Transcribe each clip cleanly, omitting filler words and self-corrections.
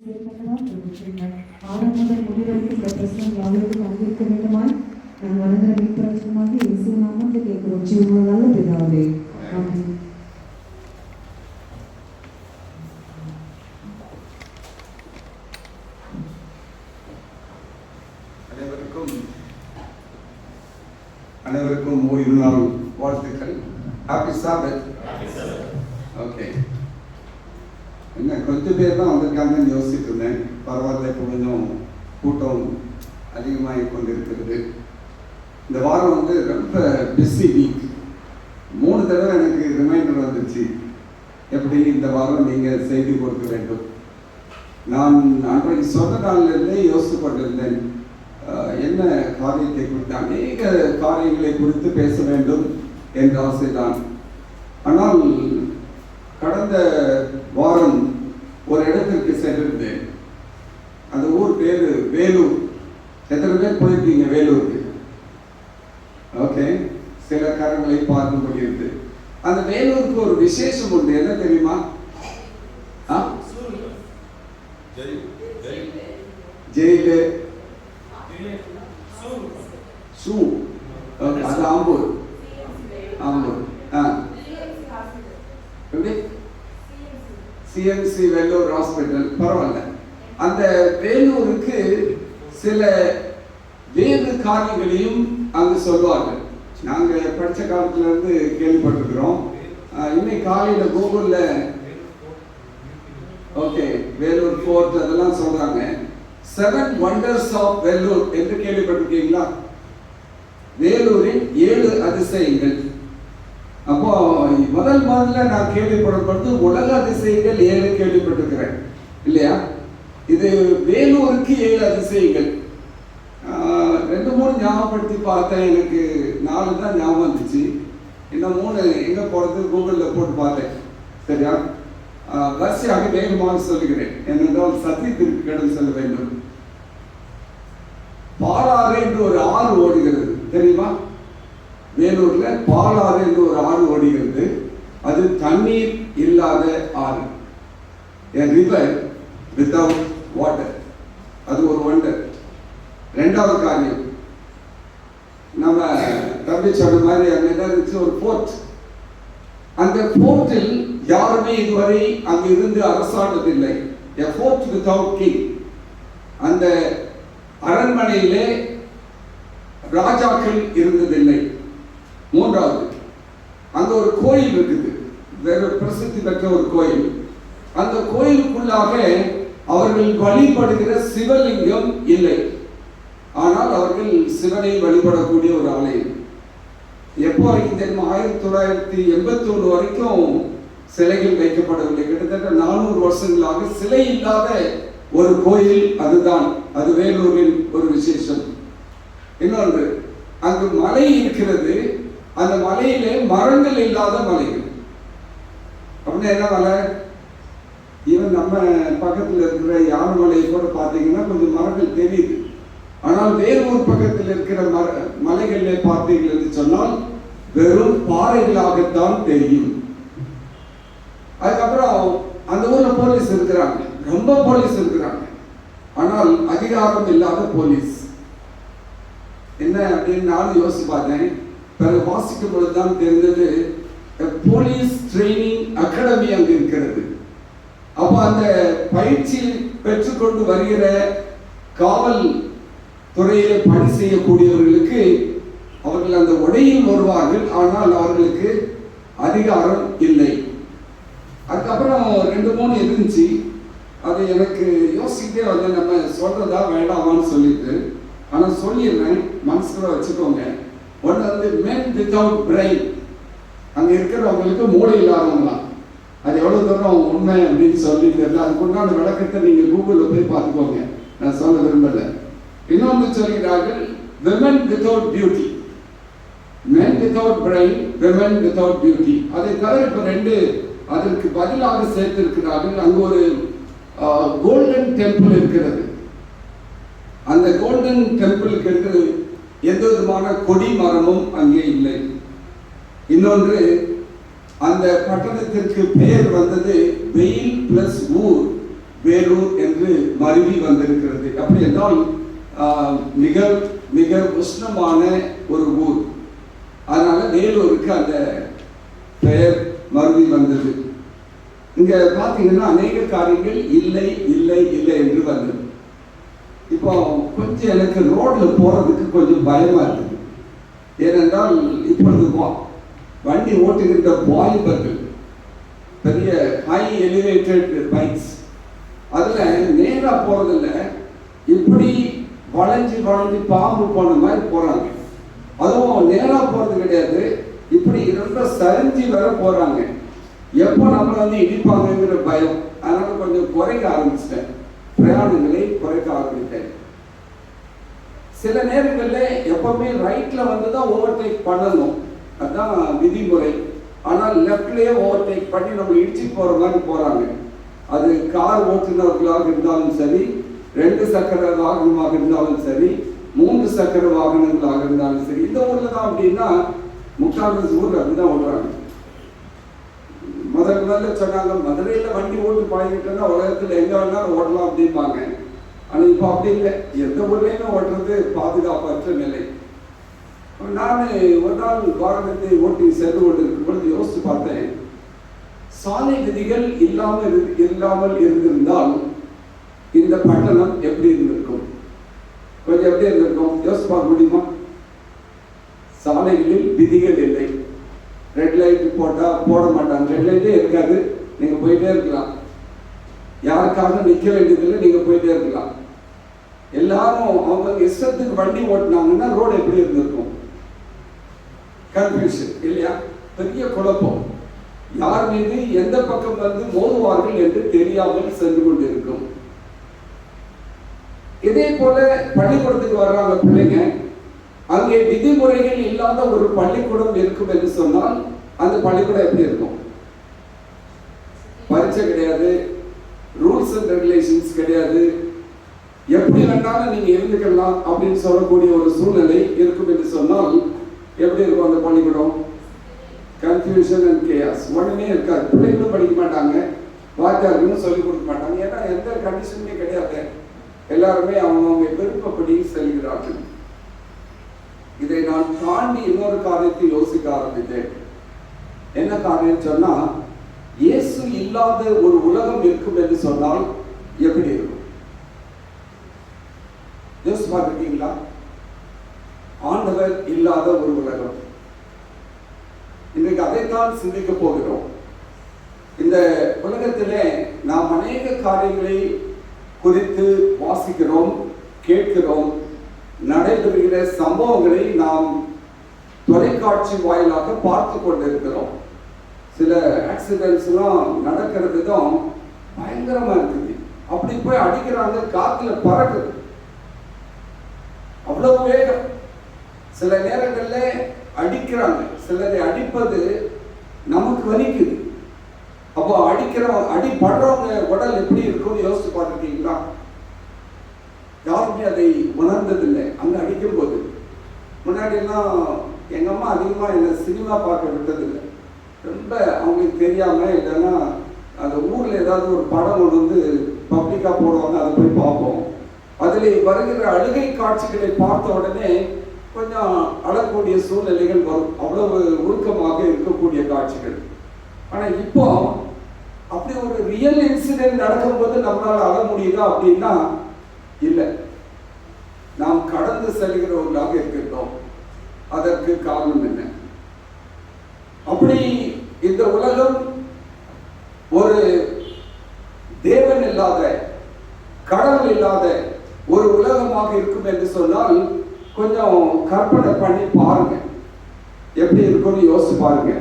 ஆறாம் முதல் முடிவரைக்கும் இந்த பிரச்சனை யாவருக்கும் பங்கேற்க வேண்டுமாய் நான் வருகிற மீட்பரசமாக இயேசு நாமத்தில் கேட்கிறோம். ஜீவனுள்ள பிதாவே, ஆமென். அனைவருக்கும் ஓய்வு நாள் வாழ்த்துக்கள். ஹாப்பி சாபத். ஓகே, என்ன கொஞ்சம் பேர் தான் வந்திருக்காங்கன்னு யோசிச்சுட்டு இருந்தேன். பரவாயில்ல, இப்போ கொஞ்சம் கூட்டம் அதிகமாகி கொண்டிருக்கிறது. இந்த வாரம் ரொம்ப பிஸி வீக். 3 தடவை எனக்கு ரிமைண்டர் வந்துச்சு, எப்படி இந்த வாரம் நீங்கள் செய்தி கொடுக்க வேண்டும். நான் அன்றைக்கு சொன்ன நாளிலிருந்தே யோசித்து கொண்டிருந்தேன், என்ன காரியத்தை குறித்து, அநேக காரியங்களை குறித்து பேச வேண்டும் என்ற ஆசைதான். ஆனால் கடந்த வாரம் ஒரு இடத்திற்கு சென்றிருந்தேன். அந்த ஊர் பேரு வேலூர். எத்தனை பேர் போயிருக்கீங்க வேலூருக்கு? ஓகே, சில கரங்களை பார்க்க முடியுது. அந்த வேலூருக்கு ஒரு விசேஷம் உண்டு. என்ன தெரியுமா? ஜெயிலு, ஷூ, அது ஆம்பூர். Ambur CMC Vellore hospital. பரவாயில்ல. அந்த வேலூருக்கு சில வேறு காரியங்களையும் அங்கு சொல்வார்கள். நாங்கள் படித்த காலத்துல இருந்து கேள்விப்பட்டிருக்கிறோம். இன்னைக்கு காலையில் கூகுளில் ஓகே வேலூர் ஃபோர்ட் அதெல்லாம் சொல்றாங்க. 7 wonders ஆஃப் வேலூர் என்று கேள்விப்பட்டிருக்கீங்களா? வேலூரின் 7 அதிசயங்கள். அப்போ முதல்ல நான் கேள்விப்படும் உலக அதிசயங்கள் 7 கேள்விப்பட்டிருக்கிறேன் இல்லையா? இது வேலூருக்கு 7 அதிசயங்கள். 2-3 ஞாபகப்படுத்தி பார்த்தேன். எனக்கு 4 தான் ஞாபகம் வந்துச்சு. இன்னும் 3 எங்க போறது கூகுளில் போட்டு பார்த்தேன். சரியா? வரிசையாக வேகமாக சொல்லுகிறேன், ஏனென்றால் சத்தியத்திற்கு கடன் செல்ல வேண்டும். பாலாறு என்று ஒரு ஆறு ஓடுகிறது, தெரியுமா? வேலூர்ல பாலாறு என்று ஒரு ஆறு ஓடுகிறது. அது தண்ணீர் இல்லாத ஆறு, a river without water. அது ஒரு வண்டர். 2வது காரியம், நம்ம தம்பி சொன்ன மாதிரி அங்க என்ன இருந்துச்சு? ஒரு போர்ட். அந்த போர்ட்டில் யாருமே இதுவரை அங்கு இருந்து அரசாண்டதில்லை. a fort without king. அந்த அரண்மனையிலே ராஜாக்கள் இருந்ததில்லை. 3வது, அங்க ஒரு கோயில் இருக்குது, வேற பிரசித்தி பெற்ற ஒரு கோயில். அந்த கோயிலுக்குள்ளாக அவர்கள் வழிபடுகிற சிவலிங்கம் இல்லை, ஆனால் அவர்கள் சிவனை வழிபடக்கூடிய ஒரு ஆலயம். எப்போ வரைக்கும் தெரியுமா? 1981 வரைக்கும் சிலைகள் வைக்கப்படவில்லை. கிட்டத்தட்ட 400 வருஷங்களாக சிலை இல்லாத ஒரு கோயில் அதுதான். அது வேலூரின் ஒரு விசேஷம். இன்னொன்று, அங்கு மலை இருக்கிறது. அந்த மலையிலே மரங்கள் இல்லாத மலைகள். அப்படின்னா என்ன மலை? ஈவன் நம்ம பக்கத்தில் இருக்கிற யானை மலையை கூட பார்த்தீங்கன்னா கொஞ்சம் மரங்கள் தெரியுது. ஆனால் வேலூர் பக்கத்தில் இருக்கிற மலைகளிலே பார்த்தீர்கள் என்று சொன்னால் வெறும் பாறைகளாகத்தான் தெரியும். அதுக்கப்புறம் அந்த ஊர்ல போலீஸ் இருக்கிறாங்க, ரொம்ப போலீஸ் இருக்கிறாங்க, ஆனால் அதிகாரம் இல்லாத போலீஸ். என்ன அப்படின்னு நானும் யோசிச்சு பார்த்தேன். பிறகு வாசிக்கும் பொழுதுதான் தெரிந்தது, போலீஸ் ட்ரைனிங் அகாடமி அங்கு இருக்கிறது. அப்போ அந்த பயிற்சி பெற்றுக்கொண்டு வருகிற காவல் துறையிலே பணி செய்யக்கூடியவர்களுக்கு அவர்கள் அந்த உடையில் வருவார்கள், ஆனால் அவர்களுக்கு அதிகாரம் இல்லை. அதுக்கப்புறம் 2-3 இருந்துச்சு. அது எனக்கு யோசிக்கிட்டே வந்து நம்ம சொல்றதா வேண்டாமான்னு சொல்லிட்டு, ஆனால் சொல்லிடுறேன், மனசுல வச்சுக்கோங்க. ஒன்று men without brain. அங்கே இருக்கிறவங்களுக்கு மூளை இல்லாதவங்களாம். அது எவ்வளோ தூரம் உண்மை அப்படின்னு சொல்லி தெரியல. அதுக்குண்டான விளக்கத்தை நீங்கள் கூகுளில் போய் பார்த்துக்கோங்க, நான் சொல்ல விரும்பலை. இன்னொன்று சொல்கிறார்கள், women without beauty. men without brain, women without beauty. அதை தவிர இப்போ 2 அதற்கு பதிலாக சேர்த்திருக்கிறார்கள். அங்கு ஒரு கோல்டன் டெம்பிள் இருக்கிறது. அந்த கோல்டன் டெம்பிளுக்கு என்று எந்த விதமான கொடி மரமும் அங்கே இல்லை. இன்னொன்று, அந்த பட்டணத்திற்கு பெயர் வந்தது வெயில் பிளஸ் ஊர், வேலூர் என்று மருவி வந்திருக்கிறது. அப்படி என்றால் மிக மிக உஷ்ணமான ஒரு ஊர். அதனால வேலூருக்கு அந்த பெயர் மருவி வந்தது. இங்க பாத்தீங்கன்னா அநேக காரியங்கள் இல்லை இல்லை இல்லை என்று வந்தது. இப்போ கொஞ்சம் எனக்கு ரோட்ல போறதுக்கு கொஞ்சம் பயமா இருக்குது. ஏனென்றால் இப்பொழுது வண்டி ஓட்டுகின்ற வாலிபர்கள் பெரிய ஹை எலிவேட்டட் பைக்ஸ், அதுல நேரா போறதில்ல, இப்படி வளைஞ்சு வளைஞ்சு பாம்பு போன மாதிரி போறாங்க. அதுவும் நேரா போறது கிடையாது, இப்படி ரொம்ப சரிஞ்சு வர போறாங்க. எப்போ நம்மளை வந்து இடிப்பாங்கிற பயம். அதனால கொஞ்சம் குறைக்க ஆரம்பிச்சிட்டேன், பிரயாணங்களை குறைக்க ஆரம்பித்தேன். சில நேரங்களில் எப்பவுமே ரைட்ல வந்து தான் ஓவர்டேக் பண்ணணும், அதுதான் விதிமுறை. ஆனால் லெஃப்ட்லயே ஓவர்டேக் பண்ணி நம்ம இடிச்சு போற மாதிரி போறாங்க. அது கார் ஓட்டுநர்களாக இருந்தாலும் சரி, 2 சக்கர வாகனமாக இருந்தாலும் சரி, 3 சக்கர வாகனங்களாக இருந்தாலும் சரி. இந்த ஊர்ல தான் அப்படின்னா முக்கால்வாசி ஊர்ல அப்படிதான் ஓடுறாங்க. முதல்ல சொன்னாங்க மதுரையில வண்டி ஓட்டு பழகிட்டோம்னா உலகத்துல எங்க வேணாலும் ஓடலாம் அப்படிம்பாங்க. ஆனா இப்போ அப்படி இல்லை, எந்த ஊர்லயுமே ஓட்டுறது பாதுகாப்பற்ற நிலை. நான் ஒரு நாள் வாகனத்தை ஓட்டி சென்று கொண்டு இருக்கும் பொழுது யோசிச்சு பார்த்தேன், சாலை விதிகள் இல்லாமல் இருந்திருந்தால் இந்த பட்டணம் எப்படி இருந்திருக்கும்? கொஞ்சம் எப்படி இருந்திருக்கும் யோசிச்சு பார்க்க முடியுமா? சாலைகளில் விதிகள் இல்லை. ரெட் லைட் போட்டா போட மாட்டாங்க, ரெட் லைட்டே இருக்காது, நீங்க போயிட்டே இருக்கலாம். யாருக்காக நிக்க வேண்டியதில்லை, நீங்க போயிட்டே இருக்கலாம். எல்லாரும் அவங்க இஷ்டத்துக்கு வண்டி ஓட்டினாங்கன்னா ரோடு எப்படி இருந்திருக்கும்? கன்ஃபியூஷன் இல்லையா? பெரிய குழப்பம். யார் மீது எந்த பக்கம் வந்து மோதுவார்கள் என்று தெரியாமல் சென்று கொண்டிருக்கும். இதே போல பள்ளிக்கூடத்துக்கு வர்றாங்க பிள்ளைங்க, அங்கே விதிமுறைகள் இல்லாத ஒரு பள்ளிக்கூடம் இருக்கும் என்று சொன்னால் அந்த பள்ளிக்கூடம் எப்படி இருக்கும்? பரீட்சை கிடையாது, ரூல்ஸ் அண்ட் ரெகுலேஷன்ஸ் கிடையாது, எப்படி வேண்டாலும் நீங்க இருந்துக்கலாம் அப்படின்னு சொல்லக்கூடிய ஒரு சூழ்நிலை இருக்கும் என்று சொன்னால் எப்படி இருக்கும் அந்த பள்ளிக்கூடம்? Confusion and chaos. ஒண்ணுமே இருக்காது. பிள்ளைகளும் படிக்க மாட்டாங்க, வாத்தியார்களும் சொல்லிக் கொடுக்க மாட்டாங்க. ஏன்னா எந்த கண்டிஷனுமே கிடையாது. எல்லாருமே அவங்க விருப்பப்படி செல்கிறார்கள். இதை நான் தாண்டி இன்னொரு காரியத்தை யோசிக்க ஆரம்பித்தேன். என்ன காரியம் சொன்னா, இயேசு இல்லாத ஒரு உலகம் இருக்கும் என்று சொன்னால் எப்படி இருக்கும்? யோசிச்சு பார்த்துருக்கீங்களா? ஆண்டவர் இல்லாத ஒரு உலகம். இன்றைக்கு அதைத்தான் சிந்திக்க போகிறோம். இந்த உலகத்திலே நாம் அநேக காரியங்களை குறித்து வாசிக்கிறோம், கேட்கிறோம். நடைபெறுகிற சம்பவங்களை நாம் தொலைக்காட்சி வாயிலாக பார்த்து கொண்டிருக்கிறோம். சில ஆக்சிடென்ட்ஸ்லாம் நடக்கிறது தான் பயங்கரமா இருக்குது. அப்படி போய் அடிக்கிறாங்க, காத்துல பறக்குது, அவ்வளவு வேகம். சில நேரங்கள்ல அடிக்கிறாங்க, சிலரை அடிப்பது நமக்கு வலிக்குது. அப்போ அடிபடுறவங்க உடல் எப்படி இருக்கும்னு யோசிச்சு பார்த்துருக்கீங்களா? யாருமே அதை உணர்ந்ததில்லை. அங்க அடிக்கும் போது முன்னாடி எல்லாம் எங்க அம்மா அதிகமா என்ன சினிமா பார்க்க விட்டதில்லை. ரொம்ப அவங்களுக்கு தெரியாம இல்லைன்னா அந்த ஊர்ல ஏதாவது ஒரு படம் ஒன்று வந்து பப்ளிக்கா போடுவாங்க, அதை போய் பார்ப்போம். அதில் வருகிற அழுகை காட்சிகளை பார்த்த உடனே கொஞ்சம் அழக்கூடிய சூழ்நிலைகள் வரும். அவ்வளவு உருக்கமாக இருக்கக்கூடிய காட்சிகள். ஆனா இப்போ அப்படி ஒரு ரியல் இன்சிடென்ட் நடக்கும்போது நம்மளால அழ முடியுதா அப்படின்னா இல்லை. நாம் கடந்து செல்கிறவர்களாக இருக்கின்றோம். அதற்கு காரணம் என்ன? அப்படி இந்த உலகம் ஒரு தேவன் இல்லாத, கடவுள் இல்லாத ஒரு உலகமாக இருக்கும் என்று சொன்னால் கொஞ்சம் கற்பனை பண்ணி பாருங்க, எப்படி இருக்கும்னு யோசிச்சு பாருங்க.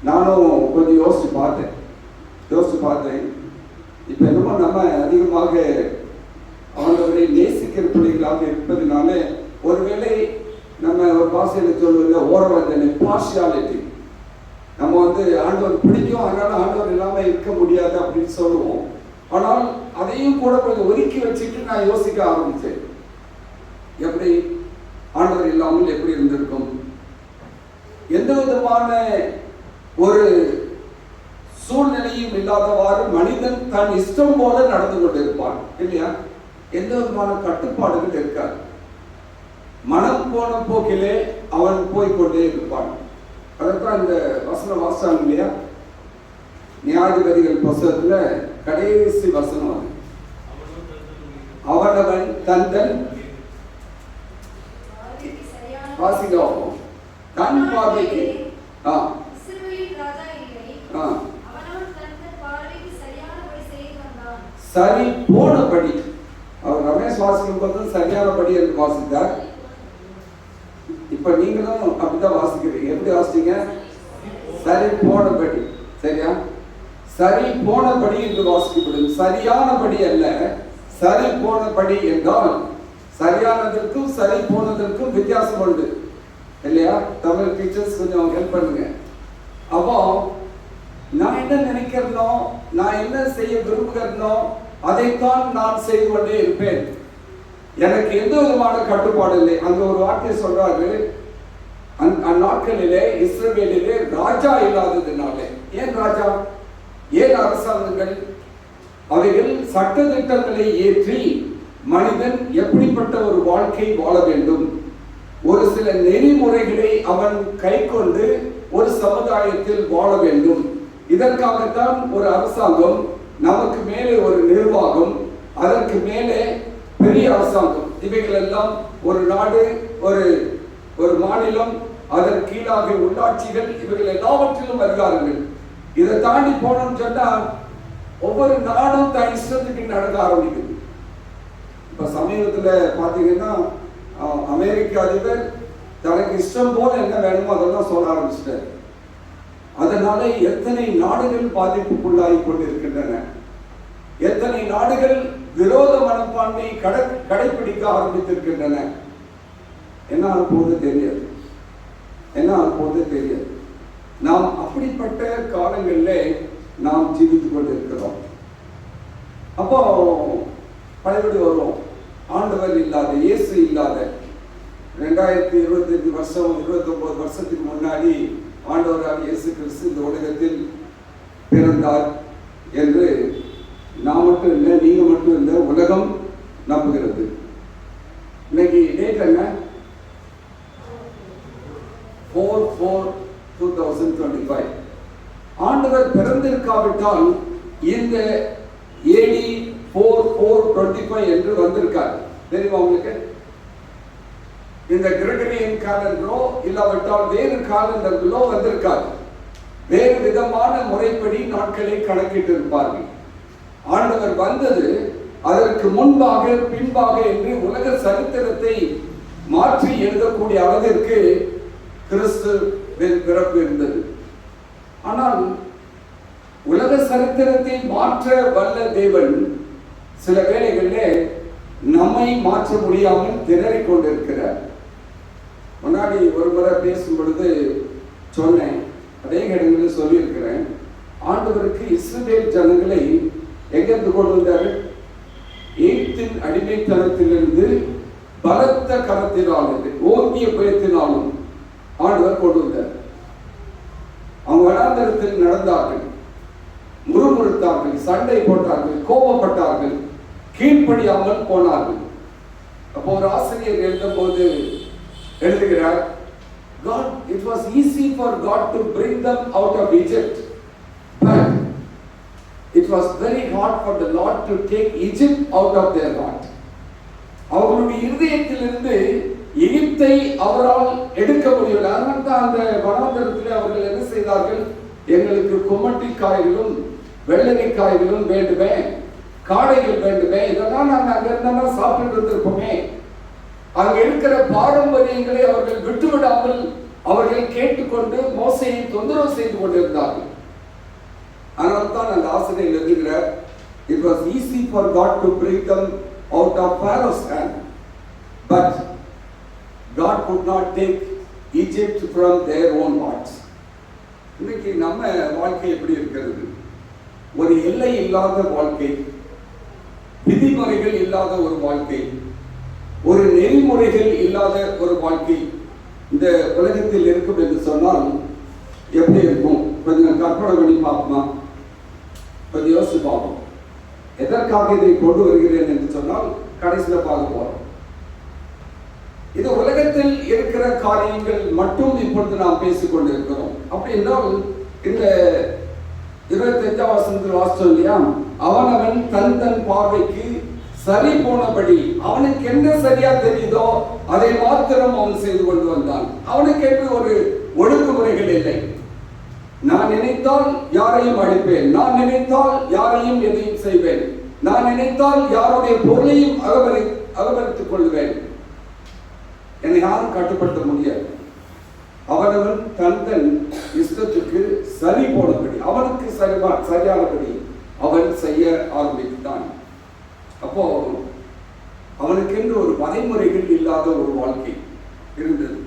நானும் கொஞ்சம் யோசிச்சு பார்த்தேன். இப்ப என்னமோ நம்ம அதிகமாக அவர்களை நேசிக்கிற பிள்ளைகளாக இருப்பதனால ஒருவேளை நம்ம ஒரு பாஷையில சொல்லுவது ஓரவஞ்சனை, பார்ஷியாலிட்டி. நம்ம வந்து ஆண்டவர் பிடிக்கும், அதனால ஆண்டவர் இல்லாம இருக்க முடியாது அப்படின்னு சொல்லுவோம். ஆனால் அதையும் கூட கொஞ்சம் ஒதுக்கி வச்சுட்டு நான் யோசிக்க ஆரம்பிச்சேன், எப்படி ஆண்டவர் இல்லாமல் எப்படி இருந்திருக்கும்? எந்த விதமான ஒரு சூழ்நிலையும் இல்லாதவாறு மனிதன் தன் இஷ்டம் போல நடந்து கொண்டிருப்பான் இல்லையா? எந்த விதமான கட்டுப்பாடுகள் இருக்காது. மனம் போன போக்கிலே அவன் போய்கொண்டே இருப்பான். அதான் இந்த வசனம் வாசிச்சாங்க இல்லையா? நியாயாதிபதிகள் புத்தகத்துல கடைசி வசனம், அவனவன் தந்தன் வாசிக்கும் கண் பார்வைக்கு சரி போனபடி. அவர் ரமேஷ் வாசிக்கும் போது சரியானபடி என்று வாசித்தார். இப்ப நீங்களும் அப்படிதான் வாசிக்கிறீங்க. எப்படி வாசிச்சீங்க? சரி போனபடி. சரியா? சரி போனபடி என்று வாசிக்கப்படும். சரியானபடி அல்ல, சரி போனபடி என்றால் சரியானதற்கும் சரி போனதற்கும் வித்தியாசம் உண்டு இல்லையா? தமிழ் டீச்சர்ஸ் கொஞ்சம் ஹெல்ப் பண்ணுங்க. அப்போ நான் என்ன நினைக்கிறனோ, நான் என்ன செய்ய விரும்புகிறனோ அதைத்தான் நான் செய்து கொண்டே இருப்பேன். எனக்கு எந்த விதமான கட்டுப்பாடு இல்லை. அங்க ஒரு வார்த்தை சொல்றாரு, அந்நாட்களிலே இஸ்ரவேலிலே ராஜா இல்லாததுனாலே. ஏன் ராஜா? ஏன் அரசாங்கங்கள்? அவைகள் சட்ட திட்டங்களை ஏற்றி மனிதன் எப்படிப்பட்ட ஒரு வாழ்க்கை வாழ வேண்டும், ஒரு சில நெறிமுறைகளை அவன் கை கொண்டு ஒரு சமுதாயத்தில் வாழ வேண்டும். இதற்காகத்தான் ஒரு அரசாங்கம், நமக்கு மேலே ஒரு நிர்வாகம், அதற்கு மேலே பெரிய அரசாங்கம். இவைகள் எல்லாம் ஒரு நாடு, ஒரு மாநிலம், அதற்கு கீழாக உள்ளாட்சிகள், இவைகள் எல்லாவற்றிலும் அதிகாரங்கள். இதை தாண்டி போனோம்னு சொன்னா ஒவ்வொரு நாடும் தன் இஷ்டத்துக்கு நடக்க ஆரம்பிக்குது. இப்ப சமீபத்துல பாத்தீங்கன்னா அமெரிக்க அதிபர் தனக்கு இஷ்டம் போல என்ன வேணுமோ அதெல்லாம் சொல்ல ஆரம்பிச்சிட்டார். அதனால எத்தனை நாடுகள் பாதிப்புக்குள்ளாகி கொண்டிருக்கின்றன, எத்தனை நாடுகள் விரோத மனப்பான்மை கடைபிடிக்க ஆரம்பித்திருக்கின்றன. என்ன போது தெரியாது, என்ன போது தெரியாது. நாம் அப்படிப்பட்ட காலங்களில் நாம் ஜீவித்துக் கொண்டிருக்கிறோம். அப்போ பழையபடி வரும், ஆண்டவர் இல்லாத, இயேசு இல்லாத 2025 வருஷம் 29 வருஷத்துக்கு முன்னாடி ஆண்டவராக இயேசு கிறிஸ்து இந்த உலகத்தில் பிறந்தார் என்று நான் மட்டும் இல்லை, நீங்க மட்டும் இல்லை, உலகம் நம்புகிறது. இன்னைக்கு டேட் என்ன? 4/4/2025. ஆண்டவர் பிறந்திருக்காவிட்டால் இந்த AD 4/4/25 என்று வந்திருக்கார். தெரியுமா உங்களுக்கு? இந்த கிரெகரியன் காலண்டரோ இல்லாவிட்டால் வேறு காலண்டர்களோ வந்திருக்காது. வேறு விதமான முறைப்படி நாட்களை கணக்கிட்டு இருப்பார்கள். ஆண்டவர் வந்தது அதற்கு முன்பாக பின்பாக என்று உலக சரித்திரத்தை மாற்றி எழுதக்கூடிய அளவிற்கு கிறிஸ்துவின் பிறப்பு இருந்தது. ஆனால் உலக சரித்திரத்தை மாற்ற வல்ல தேவன் சில வேளைகளிலே நம்மை மாற்ற முடியாமல் திணறிக் கொண்டிருக்கிறார். முன்னாடி ஒரு முறை பேசும் பொழுது சொன்னேன், அதே இடங்களில் சொல்லியிருக்கிறேன். ஆண்டவருக்கு இஸ்ரவேல் ஜனங்களை எங்கிருந்து கொண்டு வந்தார்? எகிப்தின் அடிமைத்தனத்திலிருந்து பலத்த கரத்தினாலும் ஓங்கிய பயத்தினாலும் ஆண்டவர் கொண்டு வந்தார். அவங்க வனாந்தரத்தில் நடந்தார்கள், முறுமுறுத்தார்கள், சண்டை போட்டார்கள், கோபப்பட்டார்கள், கீழ்ப்படியாமல் போனார்கள். அப்போ ஒரு ஆசிரியர் எழுதும் போது எழுதுகிறார், God, it was easy for God to bring them out of Egypt, but it was very hard for the Lord to take Egypt out of their heart. அவர்களுடைய இருதயத்திலிருந்து எகிப்தை அவரால் எடுக்க முடியவில்லை. அதனால தான் அந்த வனாந்தரத்தில் அவர்கள் என்ன செய்தார்கள்? எங்களுக்கு குமட்டி காய்களும் வெள்ளரிக்காய்களும் வேண்டுமே, காடைகள் வேண்டுமே, இதெல்லாம் நாங்கள் அங்க இருந்தா சாப்பிட்டு இருந்திருப்போமே. அங்க இருக்கிற பாரம்பரியங்களை அவர்கள் விட்டுவிடாமல் அவர்கள் கேட்டுக்கொண்டு மோசையை தொந்தரவு செய்து கொண்டிருந்தார்கள். அதனால தான் அந்த ஆசிரியர் எழுதுகிறார், it was easy for God to bring them out of Pharaoh's hand, but God could not take Egypt from their own hearts. இன்னைக்கு நம்ம வாழ்க்கை எப்படி இருக்கிறது? ஒரு எல்லை இல்லாத வாழ்க்கை, விதிமுறைகள் இல்லாத ஒரு வாழ்க்கை, ஒரு நெறிமுறைகள் இல்லாத ஒரு வாழ்க்கை இந்த உலகத்தில் இருக்கும் என்று சொன்னால் எப்படி இருக்கும்? கொஞ்சம் கற்பனை பண்ணி பார்ப்போமா? கொஞ்சம் யோசிச்சு பார்ப்போம். எதற்காக இதை கொண்டு வருகிறேன் என்று சொன்னால் கடைசியில் பார்க்க போறோம். இது உலகத்தில் இருக்கிற காரியங்கள் மட்டும் இப்பொழுது நாம் பேசிக் கொண்டிருக்கிறோம். அப்படி என்றால் இந்த 25ஆம் வசனத்தில் வாசித்தோம் இல்லையா, அவனவன் தன் தன் பார்வைக்கு சரி போனபடி அவனுக்கு என்ன சரியா தெரியுதோ அதை மாத்திரம் அவன் செய்து கொண்டு வந்தான். அவனுக்கு என்று ஒரு ஒழுங்குமுறைகள் இல்லை. நான் நினைத்தால் யாரையும் அழிப்பேன், நான் நினைத்தால் யாரையும் எதையும் செய்வேன், நான் நினைத்தால் யாருடைய பொருளையும் அபகரித்துக் கொள்வேன், என்னை யாரும் கட்டுப்படுத்த முடியாது. அவனவன் தன் தன் இஷ்டத்துக்கு சரி போனபடி அவனுக்கு சரியானபடி அவன் செய்ய ஆரம்பித்தான். அப்போ அவனுக்கென்று ஒரு வரைமுறைகள் இல்லாத ஒரு வாழ்க்கை இருந்தது.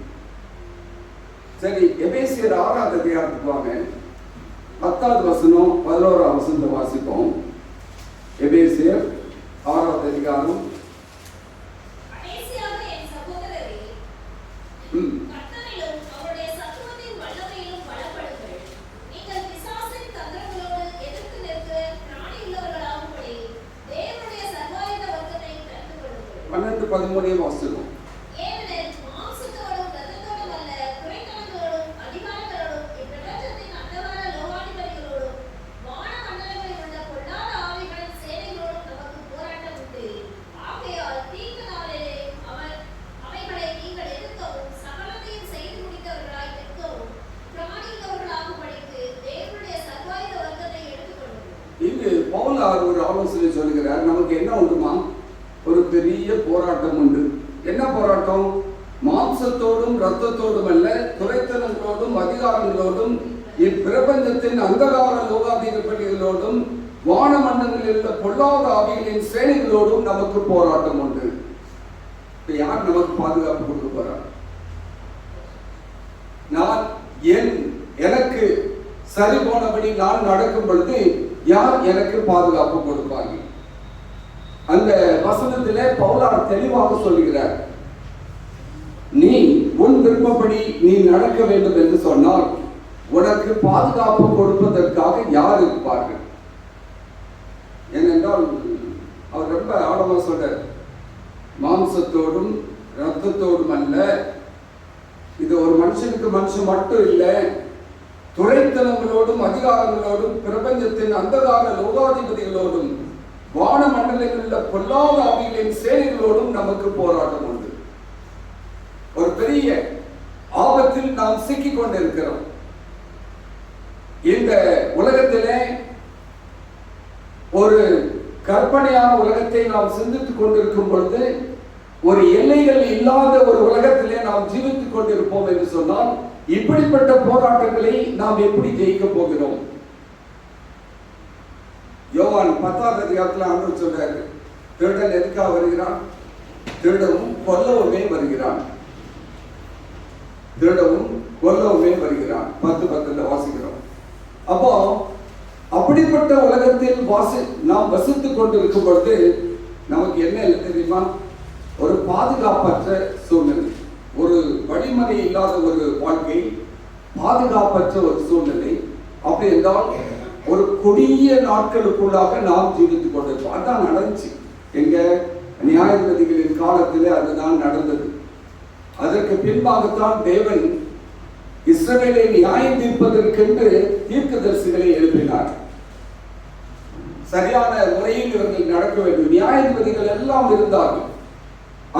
சரி, எபேசியர் 6ஆம் அதிகாரத்துக்கு வாங்க. 10ஆவது வசனம் 11ஆம் வசனத்தை வாசிப்போம். எபேசியர் 6ஆம் அதிகாரம். பன்னெண்டு 13 வாசிக்கிறோம். இங்கு பவுல் ஒரு ஆலோசனை சொல்லுகிறார். நமக்கு என்ன உண்டுமா? ஒரு பெரிய போராட்டம் உண்டு. என்ன போராட்டம்? மாம்சத்தோடும் இரத்தத்தோடும் அல்ல, துரைத்தனங்களோடும் அதிகாரங்களோடும் இப்பிரபஞ்சத்தின் அந்தகார லோகாதிபதிகளோடும் வானமண்டலங்களில் உள்ள பொல்லாத ஆவிகளின் சேனைகளோடும் நமக்கு போராட்டம் உண்டு. இப்ப யார் நமக்கு பாதுகாப்பு கொடுக்க போறார்? நான் எனக்கு சரி போனபடி நான் நடக்கும் பொழுது யார் எனக்கு பாதுகாப்பு கொடுப்பார்கள்? அந்த வசனத்திலே பவுலார் தெளிவாக சொல்கிறார், நீ உன் விருப்பப்படி நீ நடக்க வேண்டும் என்று சொன்னால் உனக்கு பாதுகாப்பு கொடுப்பதற்காக யார் இருப்பார்கள்? ஏனென்றால் அவர் ரொம்ப ஆழமா சொல்றார், மாம்சத்தோடும் இரத்தத்தோடும் அல்ல, இது ஒரு மனுஷனுக்கு மனுஷன் மட்டும் இல்லை, துரைத்தனங்களோடும் அதிகாரங்களோடும் பிரபஞ்சத்தின் அந்தகார லோகாதிபதிகளோடும் வான மண்டலங்களில் பொல்லாத ஆவிகளின் சேனைகளோடும் நமக்கு போராட்டம் உண்டு. ஒரு பெரிய ஆபத்தில் நாம் சிக்கிக் கொண்டிருக்கிறோம். இந்த உலகத்திலே ஒரு கற்பனையான உலகத்தை நாம் சிந்தித்துக் கொண்டிருக்கும் பொழுது ஒரு எல்லைகள் இல்லாத ஒரு உலகத்திலே நாம் ஜீவித்துக் கொண்டிருப்போம் என்று சொன்னால் இப்படிப்பட்ட போராட்டங்களை நாம் எப்படி ஜெயிக்க போகிறோம்? யோவான் 10ஆம் அதிகாரத்தில் ஆண்டவர் சொல்றாரு, திருடன் எதுக்காக வருகிறான்? திருடவும் கொல்லவுமே வருகிறான், திருடவும் கொல்லவுமே வருகிறான். 10:10 வாசிக்கிறோம். அப்போ அப்படிப்பட்ட உலகத்தில் நாம் வசித்துக் கொண்டிருக்கும் பொழுது நமக்கு என்ன தெரியுமா? ஒரு பாதுகாப்பற்ற சூழ்நிலை, ஒரு வழிமுறை இல்லாத ஒரு வாழ்க்கை, பாதுகாப்பற்ற ஒரு சூழ்நிலை. அப்படி என்றால் ஒரு கொடிய நாட்களுக்குள்ளாக நாம் ஜீவித்துக் கொண்டிருக்கோம். அதான் நடந்துச்சு. எங்க நியாயாதிபதிகளின் காலத்திலே அதுதான் நடந்தது. அதற்கு பின்பாகத்தான் தேவன் இஸ்ரவேலை நியாயம் தீர்ப்பதற்கென்று தீர்க்கதரிசிகளை எழுப்பினார். சரியான முறையில் இவர்கள் நடக்க வேண்டும். நியாயாதிபதிகள் எல்லாம் இருந்தார்கள்,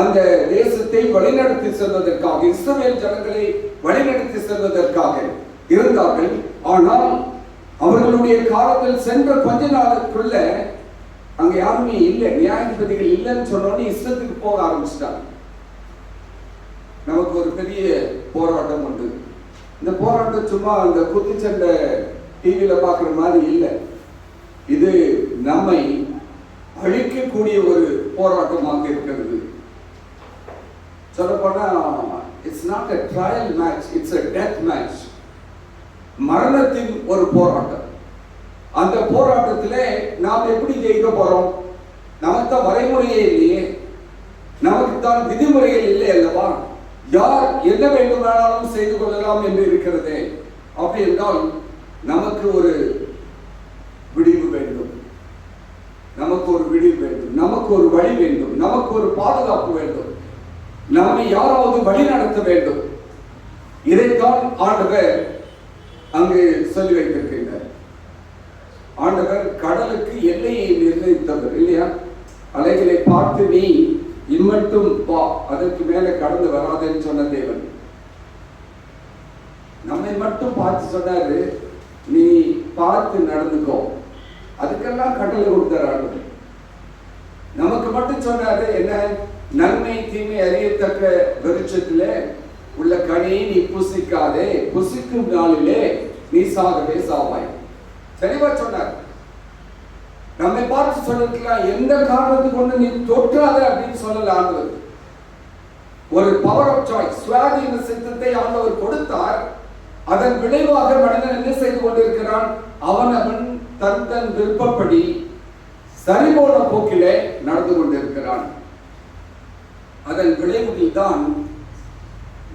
அந்த தேசத்தை வழிநடத்தி செல்வதற்காக, இஸ்ரவேல் ஜனங்களை வழிநடத்தி செல்வதற்காக இருந்தார்கள். ஆனால் அவர்களுடைய காலத்தில் சென்ற கொஞ்ச நாளுக்குள்ள அங்க யாருமே இல்லை, நியாயாதிபதிகள் இல்லைன்னு சொன்னோன்னு இஷ்டத்துக்கு போக ஆரம்பிச்சிட்டாங்க. நமக்கு ஒரு பெரிய போராட்டம் உண்டு. இந்த போராட்டம் சும்மா அந்த குத்துச்சண்டை டிவியில பார்க்குற மாதிரி இல்லை. இது நம்மை அழிக்கக்கூடிய ஒரு போராட்டமாக இருக்கிறது. சொல்லப்போனா it's not a trial match, it's a death match. மரணத்தின் ஒரு போராட்டம். அந்த போராட்டத்திலே நாம் எப்படி ஜெயிக்க போறோம்? நமக்கு தான் வரைமுறையே இல்லையே, நமக்கு தான் விதிமுறைகள் இல்லை அல்லவா? யார் என்ன வேண்டுமானாலும் செய்து கொள்ளலாம் என்று இருக்கிறதே. அப்படி என்றால் நமக்கு ஒரு விடிவு வேண்டும். நமக்கு ஒரு வழி வேண்டும், நமக்கு ஒரு பாதுகாப்பு வேண்டும், நம்மை யாராவது வழி நடத்த வேண்டும். இதைத்தான் ஆண்டவர் அங்கு சொல்லி வைத்திருக்கின்றார். ஆண்டவர் கடலுக்கு எல்லையை நிர்ணயித்தவர் இல்லையா? அலைகளை பார்த்து நீ இம்மட்டும் வா, அதற்கு மேலே கடந்து வராதேன்னு சொன்ன தேவன் நம்மை மட்டும் பார்த்து சொன்னாரு, நீ பார்த்து நடந்துக்கோ. அதுக்கெல்லாம் கட்டளை கொடுத்தார். நமக்கு மட்டும் சொன்னாரு என்ன? நன்மை தீமை அறியத்தக்க விருட்சத்திலே உள்ள கனியை நீ புசிக்காதே, புசிக்கும் நாளிலே நீ சாகவே சாவாய். தெளிவா சொன்னார். நம்மை பார்த்து சொல்லிருக்கலாம், எந்த காரணத்தை கொண்டு நீ தொற்றாத அப்படின்னு சொல்லல ஆண்டவர். ஒரு பவர் ஆஃப் சாய்ஸ், சுயாதீன சித்தத்தை ஆண்டவர் கொடுத்தார். அதன் விளைவாக மனிதன் என்ன செய்து கொண்டிருக்கிறான்? அவன் தன் விருப்பப்படி சரிபோன போக்கிலே நடந்து கொண்டிருக்கிறான். அதன் விளைவுகள் தான்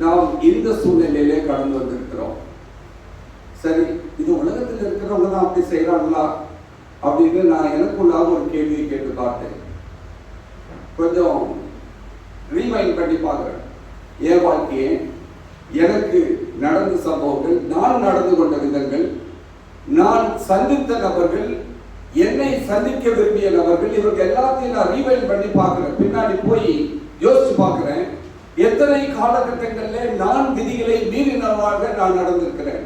நாம் இந்த சூழ்நிலையிலே கடந்து வந்திருக்கிறோம். சரி, இது உலகத்தில் இருக்கிறவங்க தான் அப்படி செய்யறாங்களா அப்படின்னு நான் எனக்குள்ளாக ஒரு கேள்வியை கேட்டு பார்த்தேன். கொஞ்சம் ரீவைண்ட் பண்ணி பார்க்கிறேன். என் வாழ்க்கையை, எனக்கு நடந்த சம்பவங்கள், நான் நடந்து கொண்ட விதங்கள், நான் சந்தித்த நபர்கள், என்னை சந்திக்க விரும்பிய நபர்கள், இவர்கள் எல்லாத்தையும் நான் ரீவைண்ட் பண்ணி பார்க்கிறேன். பின்னாடி போய் யோசிச்சு பார்க்கிறேன், எத்தனை காலகட்டங்களில் நான் விதிகளை மீறினவாக நான் நடந்திருக்கிறேன்.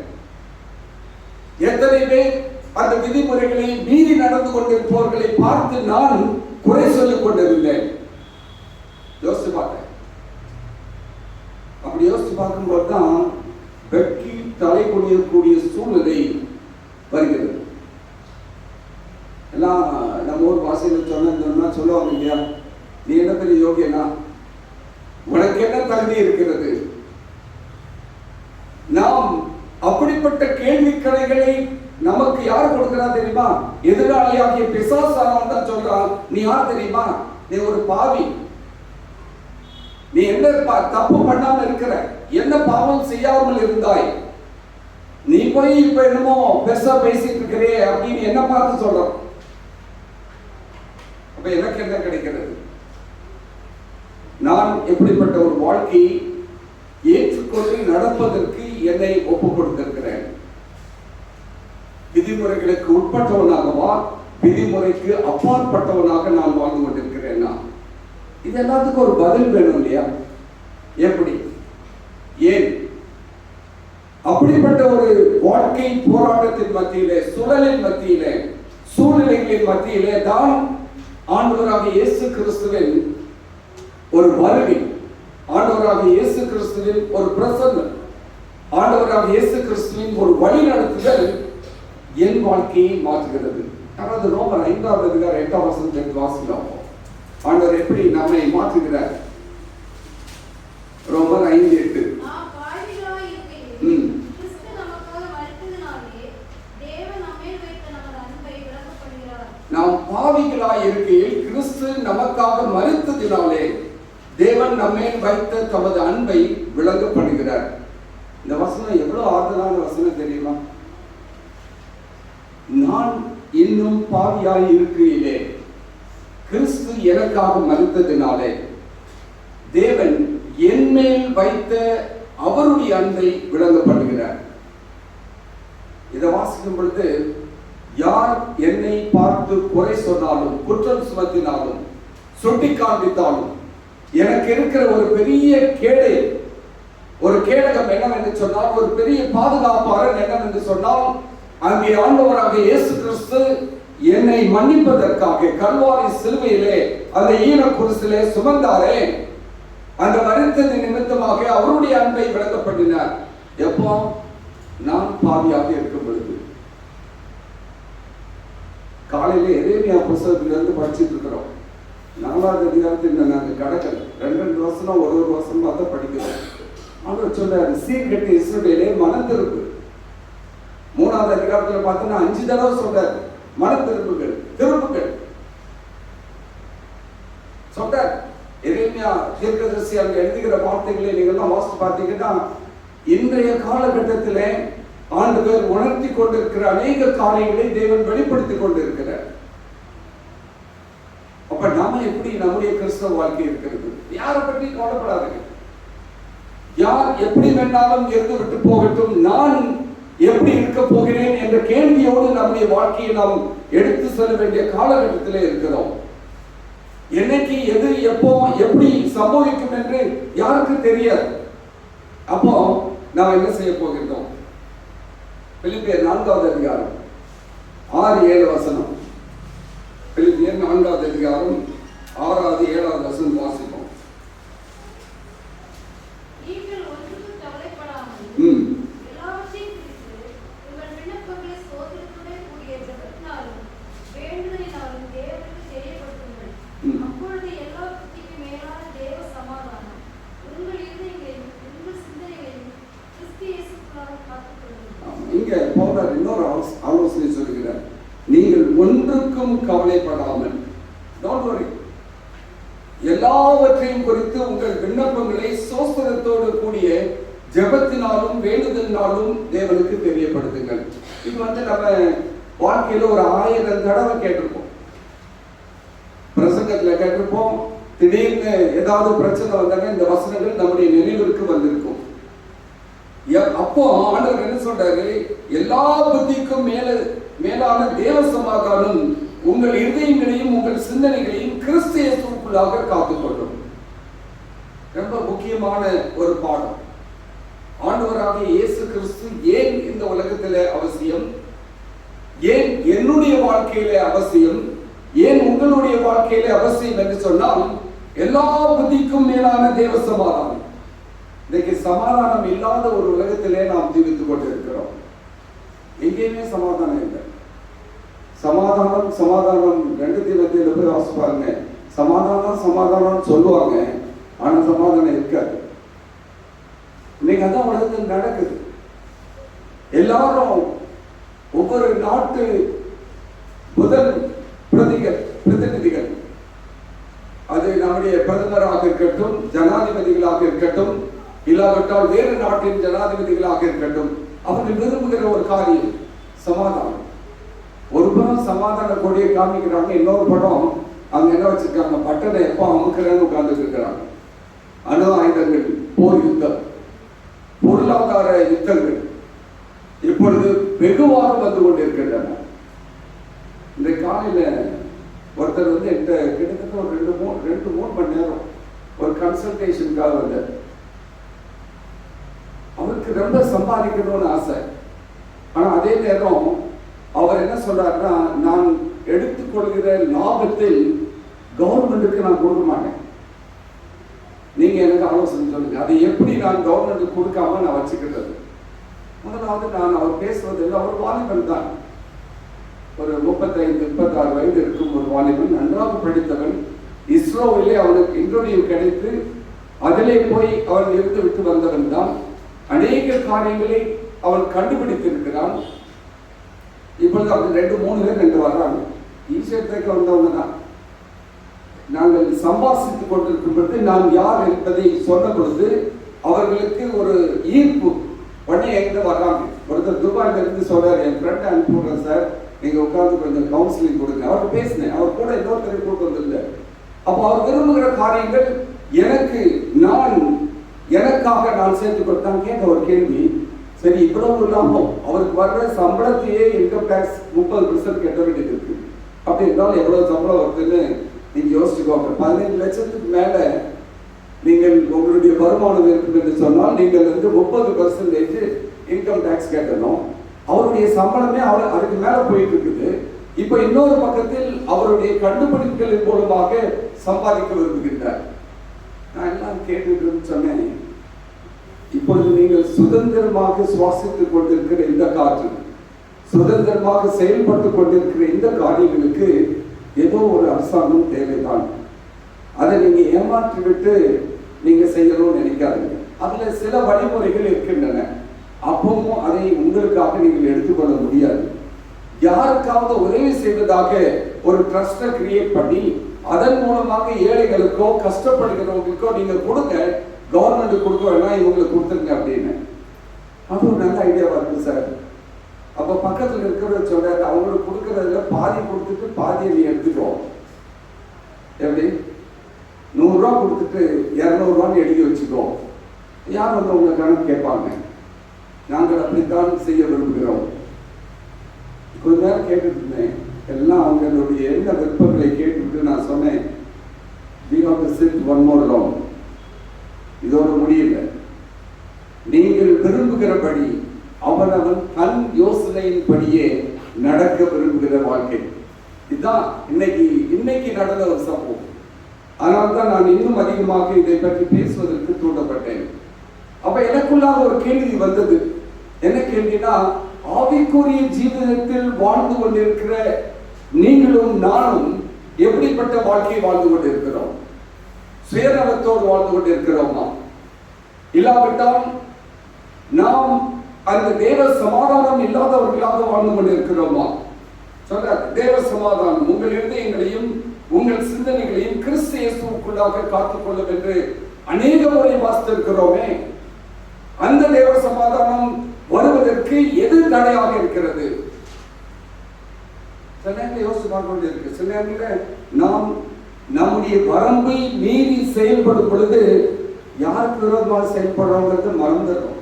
எத்தனை பேர் அந்த விதிமுறைகளை மீறி நடந்து கொண்டிருப்பவர்களை பார்த்து நான் குறை சொல்லிக் கொண்டிருந்தேன். யோசிச்சு பார்த்தேன். அப்படி யோசிச்சு பார்க்கும்போது தான் வெட்கி தலை குனியக்கூடிய சூழ்நிலை வருகிறது. எல்லாம் நம்ம ஊர் வாசையில் சொன்னா சொல்லுவாங்க இல்லையா, நீ என்ன பெரிய யோகியனா, உனக்கு என்ன தகுதி இருக்கிறது? நாம் அப்படிப்பட்ட கேள்வி கணைகளை நமக்கு யார் கொடுக்கிறா தெரியுமா? எதிராளியாகிய பிசாசானவன் தான் சொல்றான். நீ யார் தெரியுமா? நீ ஒரு பாவி, நீ என்ன தப்பு பண்ணாம இருக்கிற, என்ன பாவம் செய்யாமல் இருந்தாய், நீ போய் இப்ப என்னமோ பெருசா பேசிட்டு இருக்கிறே அப்படின்னு என்ன பார்த்து சொல்றோம். அப்ப எனக்கு என்ன கிடைக்கிறது? நான் எப்படிப்பட்ட ஒரு வாழ்க்கையை ஏற்றுக்கொண்டு நடப்பதற்கு என்னை ஒப்புக் கொடுத்திருக்கிறேன். விதிமுறைகளுக்கு உட்பட்டவனாகவா, விதிமுறைக்கு அப்பாற்பட்டவனாக நான் வாழ்ந்து கொண்டிருக்கிறேன். இது எல்லாத்துக்கும் ஒரு பதில் வேணும் இல்லையா? எப்படி, ஏன்? அப்படிப்பட்ட ஒரு வாழ்க்கை போராட்டத்தின் மத்தியிலே, சுழலின் மத்தியிலே, சூழ்நிலைகளின் மத்தியிலே தான் ஆண்டவராக இயேசு கிறிஸ்துவின் ஒரு வருகை, ஆண்டவராக இயேசு கிறிஸ்துவின் ஒரு பிரசன்னம், ஆண்டவராக இயேசு கிறிஸ்துவின் ஒரு வழி நடத்துதல் என் வாழ்க்கையை மாற்றுகிறது. அதாவது ரோமர் 5ஆம் அதிகாரம் 8ஆம் வசனத்தை வாசிக்கலாம். ஆண்டவர் எப்படி நம்மை மாற்றுகிறார்? ரோமர் 5:8. நாம் பாவிகளாய் இருக்கையில் கிறிஸ்து நமக்காக மரித்ததினாலே தேவன் நம்மேல் வைத்த தமது அன்பை விளங்க பண்ணுகிறார். இந்த வசனம் எவ்வளவு ஆறுதலான வசனம் தெரியுமா? நான் இன்னும் பாவியாய் இருக்கையிலே கிறிஸ்து எனக்காக மரித்ததினாலே தேவன் என் மேல் வைத்த அவருடைய அன்பை விளங்க பண்ணுகிறார். இதை வாசிக்கும் பொழுது யார் என்னை பார்த்து குறை சொன்னாலும், குற்றம் சுமத்தினாலும், சுட்டி காண்பித்தாலும், எனக்கு இருக்கிற ஒரு பெரிய கேடை, ஒரு கேடகம் என்னவென்று சொன்னால், ஒரு பெரிய பாதுகாப்பாளர் என்னவென்று சொன்னால், அங்கே ஆண்டவராக இயேசு கிறிஸ்து என்னை மன்னிப்பதற்காக கல்வாரி சிலுவையிலே அந்த ஈன குருசிலே சுமந்தாரே, அந்த மரித்தது நிமித்தமாக அவருடைய அன்பை விளக்கப்பட்டினார். எப்போ? நான் பாவியாக இருக்கும் பொழுது. காலையில எரேமியா புத்தகத்திலிருந்து படிச்சுட்டு இருக்கிறோம். 4ஆவது அதிகாரத்தில் நாங்கள் கடக்கல, 2 வசனம் ஒரு வசனமா தான் படிக்கிறோம். அவர் சொன்னார், சீர்கெட்ட இஸ்ரவேலே மனம் திருப்பு. 3ஆவது அதிகாரத்தில் பார்த்தோன்னா 5 தடவை சொல்றார், மன திருப்புகள், திருப்புகள் சொல்றார். எரேமியா தீர்க்கதரிசி அங்க எழுதுகிற வார்த்தைகளை நீங்கள்லாம் வாசித்து பார்த்தீங்கன்னா, இன்றைய காலகட்டத்திலே ஆண்டவர் உணர்த்தி கொண்டிருக்கிற அநேக காரியங்களை தேவன் வெளிப்படுத்திக் கொண்டிருக்கிறார். அப்ப நாம எப்படி நம்முடைய கிறிஸ்தவ வாழ்க்கை இருக்கிறது. யாரை பற்றி கவலைப்படாதீங்க. யார் எப்படி வேணாலும் இருந்து விட்டு போகட்டும், நான் எப்படி இருக்க போகிறேன் என்ற கேள்வியோடு நம்முடைய வாழ்க்கையை நாம் எடுத்து செல்ல வேண்டிய காலகட்டத்திலே இருக்கிறோம். என்னைக்கு எது எப்போ எப்படி சம்பவிக்கும் என்று யாருக்கு தெரியாது. அப்போ நாம் என்ன செய்ய போகின்றோம்? பிலிப்பியர் 4வது அதிகாரம் 6-7 வசனம். பிலிப்பியர் 4வது அதிகாரம் 6வது 7வது வசனம் வாசிப்போம். இங்க பவுல் இன்னொரு ஆலோசனை சொல்கிறார். நீங்கள் ஒன்றுக்கும் கவலைப்படாமல், don't worry, எல்லாவற்றையும் குறித்து உங்கள் விண்ணப்பங்களை சோஸ்திரத்தோடு கூடிய ஜெபத்தினாலும் வேண்டுதலினாலும் தேவனுக்கு தெரியப்படுத்துங்கள். இது நம்ம வாழ்க்கையில ஒரு 1000 தடவை கேட்டிருப்போம், பிரசங்கத்துல கேட்டிருப்போம். திடீர்னு ஏதாவது பிரச்சனை வந்தாங்க இந்த வசனங்கள் நம்முடைய நினைவிற்கு வந்திருக்கும். அப்போ ஆண்டவர் என்ன சொல்றாரு? எல்லா புத்திக்கும் மேலான தேவ சமாதானம் உங்கள் இதயங்களையும் உங்கள் சிந்தனைகளையும் கிறிஸ்து இயேசுவுக்குள்ளாக காத்துக்கொள்ளும். ரொம்ப முக்கியமான ஒரு பாடம். ஆண்டவராகிய இயேசு கிறிஸ்து ஏன் இந்த உலகத்திலே அவசியம், ஏன் என்னுடைய வாழ்க்கையிலே அவசியம், ஏன் உங்களுடைய வாழ்க்கையிலே அவசியம் என்று சொன்னால், எல்லா புத்திக்கும் மேலான தேவ சமாதானம். இன்னைக்கு சமாதானம் இல்லாத ஒரு உலகத்திலே நாம் ஜீவித்துக் கொண்டிருக்கிறோம். எங்கேயுமே சமாதானம் இல்லை. சமாதானம் 2 தீமோத்தேயுல போய் வாசிப்பாருங்க. சமாதானம் சொல்லுவாங்க, ஆனா சமாதானம் இருக்காது. இன்னைக்கு அதான் உலகத்தில் நடக்குது. எல்லாரும் ஒவ்வொரு நாட்டு முதல் பிரதிநிதிகள், அது நம்முடைய பிரதமராக இருக்கட்டும், ஜனாதிபதிகளாக இருக்கட்டும், இல்லாவிட்டால் வேறு நாட்டின் ஜனாதிபதிகளாக இருக்கட்டும், அவர்கள் விரும்புகிற ஒரு காரியம் சமாதானம். ஒரு படம் சமாதான கொடியை காமிக்கிறாங்க, இன்னொரு படம் அங்க என்ன வச்சிருக்காங்க, பட்டனை எப்போ அமுக்கிறேன்னு உட்கார்ந்து இருக்கிறாங்க. அணு ஆயுதங்கள், போர் யுத்தம், பொருளாதார யுத்தங்கள் இப்பொழுது வெகுவாக வந்து கொண்டிருக்கின்றன. இந்த காலையில ஒருத்தர் என்கிட்ட கிட்டத்தட்ட ஒரு 2-3 மணி நேரம் ஒரு கன்சல்டேஷனுக்காக வந்தார். அவருக்கு ரொம்ப சம்பாதிக்கணும்னு ஆசை. ஆனா அதே நேரம் அவர் என்ன சொல்றாருன்னா, நான் எடுத்துக்கொள்கிற லாபத்தில் கவர்மெண்ட்டுக்கு நான் கொடுக்க மாட்டேன், நீங்க எனக்கு ஆலோசனை சொல்லுங்க, அதை எப்படி நான் கவர்மெண்ட்டுக்கு கொடுக்காம நான் வச்சுக்கிறது. முதலாவது நான் அவர் பேசுவது இல்லை, அவர் வாலிபன் தான், ஒரு 35-36 வயது இருக்கும் ஒரு வாலிபன், நன்றாக படித்தவன். இஸ்ரோவிலே அவனுக்கு இன்டர்வியூ கிடைத்து அதிலே போய் அவன் இருந்து விட்டு வந்தவன் தான். அநேக காரியங்களை அவன் கண்டுபிடித்திருக்கிறான். இப்பொழுது அவன் 2-3 பேர் 2 வர்றாங்க, ஈஸ்வரத்துக்கு வந்தவங்க தான். நாங்கள் சம்பாசித்துக் கொண்டிருக்கும் பொழுது நான் யார் என்பதை சொன்ன பொழுது அவர்களுக்கு ஒரு ஈர்ப்பு உடனே எங்கிட்ட வர்றாங்க. ஒருத்தர் துபாயில இருந்து சொல்றாரு, என் ஃப்ரெண்ட் அனுப்பிடுறேன் சார், நீங்க உட்கார்ந்து கொஞ்சம் கவுன்சிலிங் கொடுங்க. அவர் பேசினேன், அவர் கூட இன்னொருத்தரை கூட்டு வந்திருந்தார். அப்போ அவர் விரும்புகிற காரியங்கள் எனக்காக நான் சேர்த்து கொடுத்தான். கேட்ட ஒரு கேள்வி, சரி இவ்வளவு லாபம், அவருக்கு வர்ற சம்பளத்தையே இன்கம் டேக்ஸ் 30% கட்ட வேண்டியது இருக்கு, அப்படி இருந்தாலும் எவ்வளவு சம்பளம் வருதுன்னு நீங்க யோசிச்சுக்கோங்க. 15 லட்சத்துக்கு மேல நீங்கள் உங்களுடைய வருமானம் இருக்கும் என்று சொன்னால் நீங்கள் 30% இன்கம் டேக்ஸ் கட்டணும். அவருடைய சம்பளமே அதுக்கு மேல போயிட்டு இருக்குது. இப்ப இன்னொரு பக்கத்தில் அவருடைய கண்டுபிடிப்புகளின் மூலமாக சம்பாதிக்க விரும்புகின்றார். நான் எல்லாம் கேட்டு சொன்னேன், இப்பொழுது நீங்கள் சுதந்திரமாக சுவாசித்துக் கொண்டிருக்கிற இந்த காற்று, சுதந்திரமாக செயல்பட்டுக் கொண்டிருக்கிற இந்த காரியங்களுக்கு ஏதோ ஒரு அரசாங்கம் தேவைதான். அதை நீங்க ஏமாற்றி விட்டு நீங்க செய்யணும்னு நினைக்காதீங்க. அதுல சில வழிமுறைகள் இருக்கின்றன. அப்பவும் அதை உங்களுக்காக நீங்கள் எடுத்துக்கொள்ள முடியாது. யாருக்காவது உதவி செய்வதாக ஒரு ட்ரஸ்டை கிரியேட் பண்ணி அதன் மூலமாக ஏழைகளுக்கோ கஷ்டப்படுகிறவங்களுக்கோ நீங்க கொடுங்க, கவர்மெண்ட் கொடுக்க வேணா, இவங்களுக்கு கொடுத்துருங்க அப்படின்னு. அது ஒரு நல்ல ஐடியாவா இருக்கு சார். அப்ப பக்கத்துல இருக்கிறத சொல்றாரு, அவங்களுக்கு கொடுக்கறதுல பாதி கொடுத்துட்டு பாதியை நீ எடுத்துக்கோ. எப்படி 100 ரூபா கொடுத்துட்டு 200 ரூபான்னு எழுதி வச்சுக்கோ. யார் வந்து உங்களை கணக்கு கேட்பாங்க? நாங்கள் அப்படித்தான் செய்ய விரும்புகிறோம். கொஞ்ச நேரம் கேட்டுட்டு இருந்தேன். எல்லாம் அவங்களுடைய என்ன விருப்பங்களை கேட்டுவிட்டு நான் சொன்னேன், we have to sit one more round. இதோட முடியல. நீங்கள் விரும்புகிறபடி அவனவன் தன் யோசனையின்படியே நடக்க விரும்புகிற வாழ்க்கை. இதுதான் இன்னைக்கு நடந்த ஒரு சம்பவம். அதனால்தான் நான் இன்னும் அதிகமாக இதை பற்றி பேசுவதற்கு தூண்டப்பட்டேன். அப்ப எனக்குள்ளாக ஒரு கேள்வி வந்தது. என்ன கேள்வினா, ஆவிக்குரிய ஜீவிதத்தில் வாழ்ந்து கொண்டிருக்கிற நீங்களும் நானும் எப்படிப்பட்ட வாழ்க்கையை வாழ்ந்து கொண்டிருக்கிறோம்? சுயநலத்தோடு வாழ்ந்து கொண்டிருக்கிறோமா? இல்லாவிட்டால் நாம் அந்த தேவ சமாதானம் இல்லாதவர்களாக வாழ்ந்து கொண்டிருக்கிறோமா? சொல்ற தேவ சமாதானம் உங்கள் இருதயங்களையும் உங்கள் சிந்தனைகளையும் கிறிஸ்து இயேசுவுக்குள்ளாக காத்துக்கொள்ளும் என்று அநேக முறை வாசித்திருக்கிறோமே. அந்த தேவ சமாதானம் வருவதற்கு எது தடையாக இருக்கிறது? சில நேரத்தில் யோசிச்சு பார்க்க வேண்டியிருக்கு. சில நேரத்தில் நாம் நம்முடைய வரம்பை மீறி செயல்படும் பொழுது யாருக்கு விரோதமாக செயல்படுறோங்கிறது மறந்துடும்.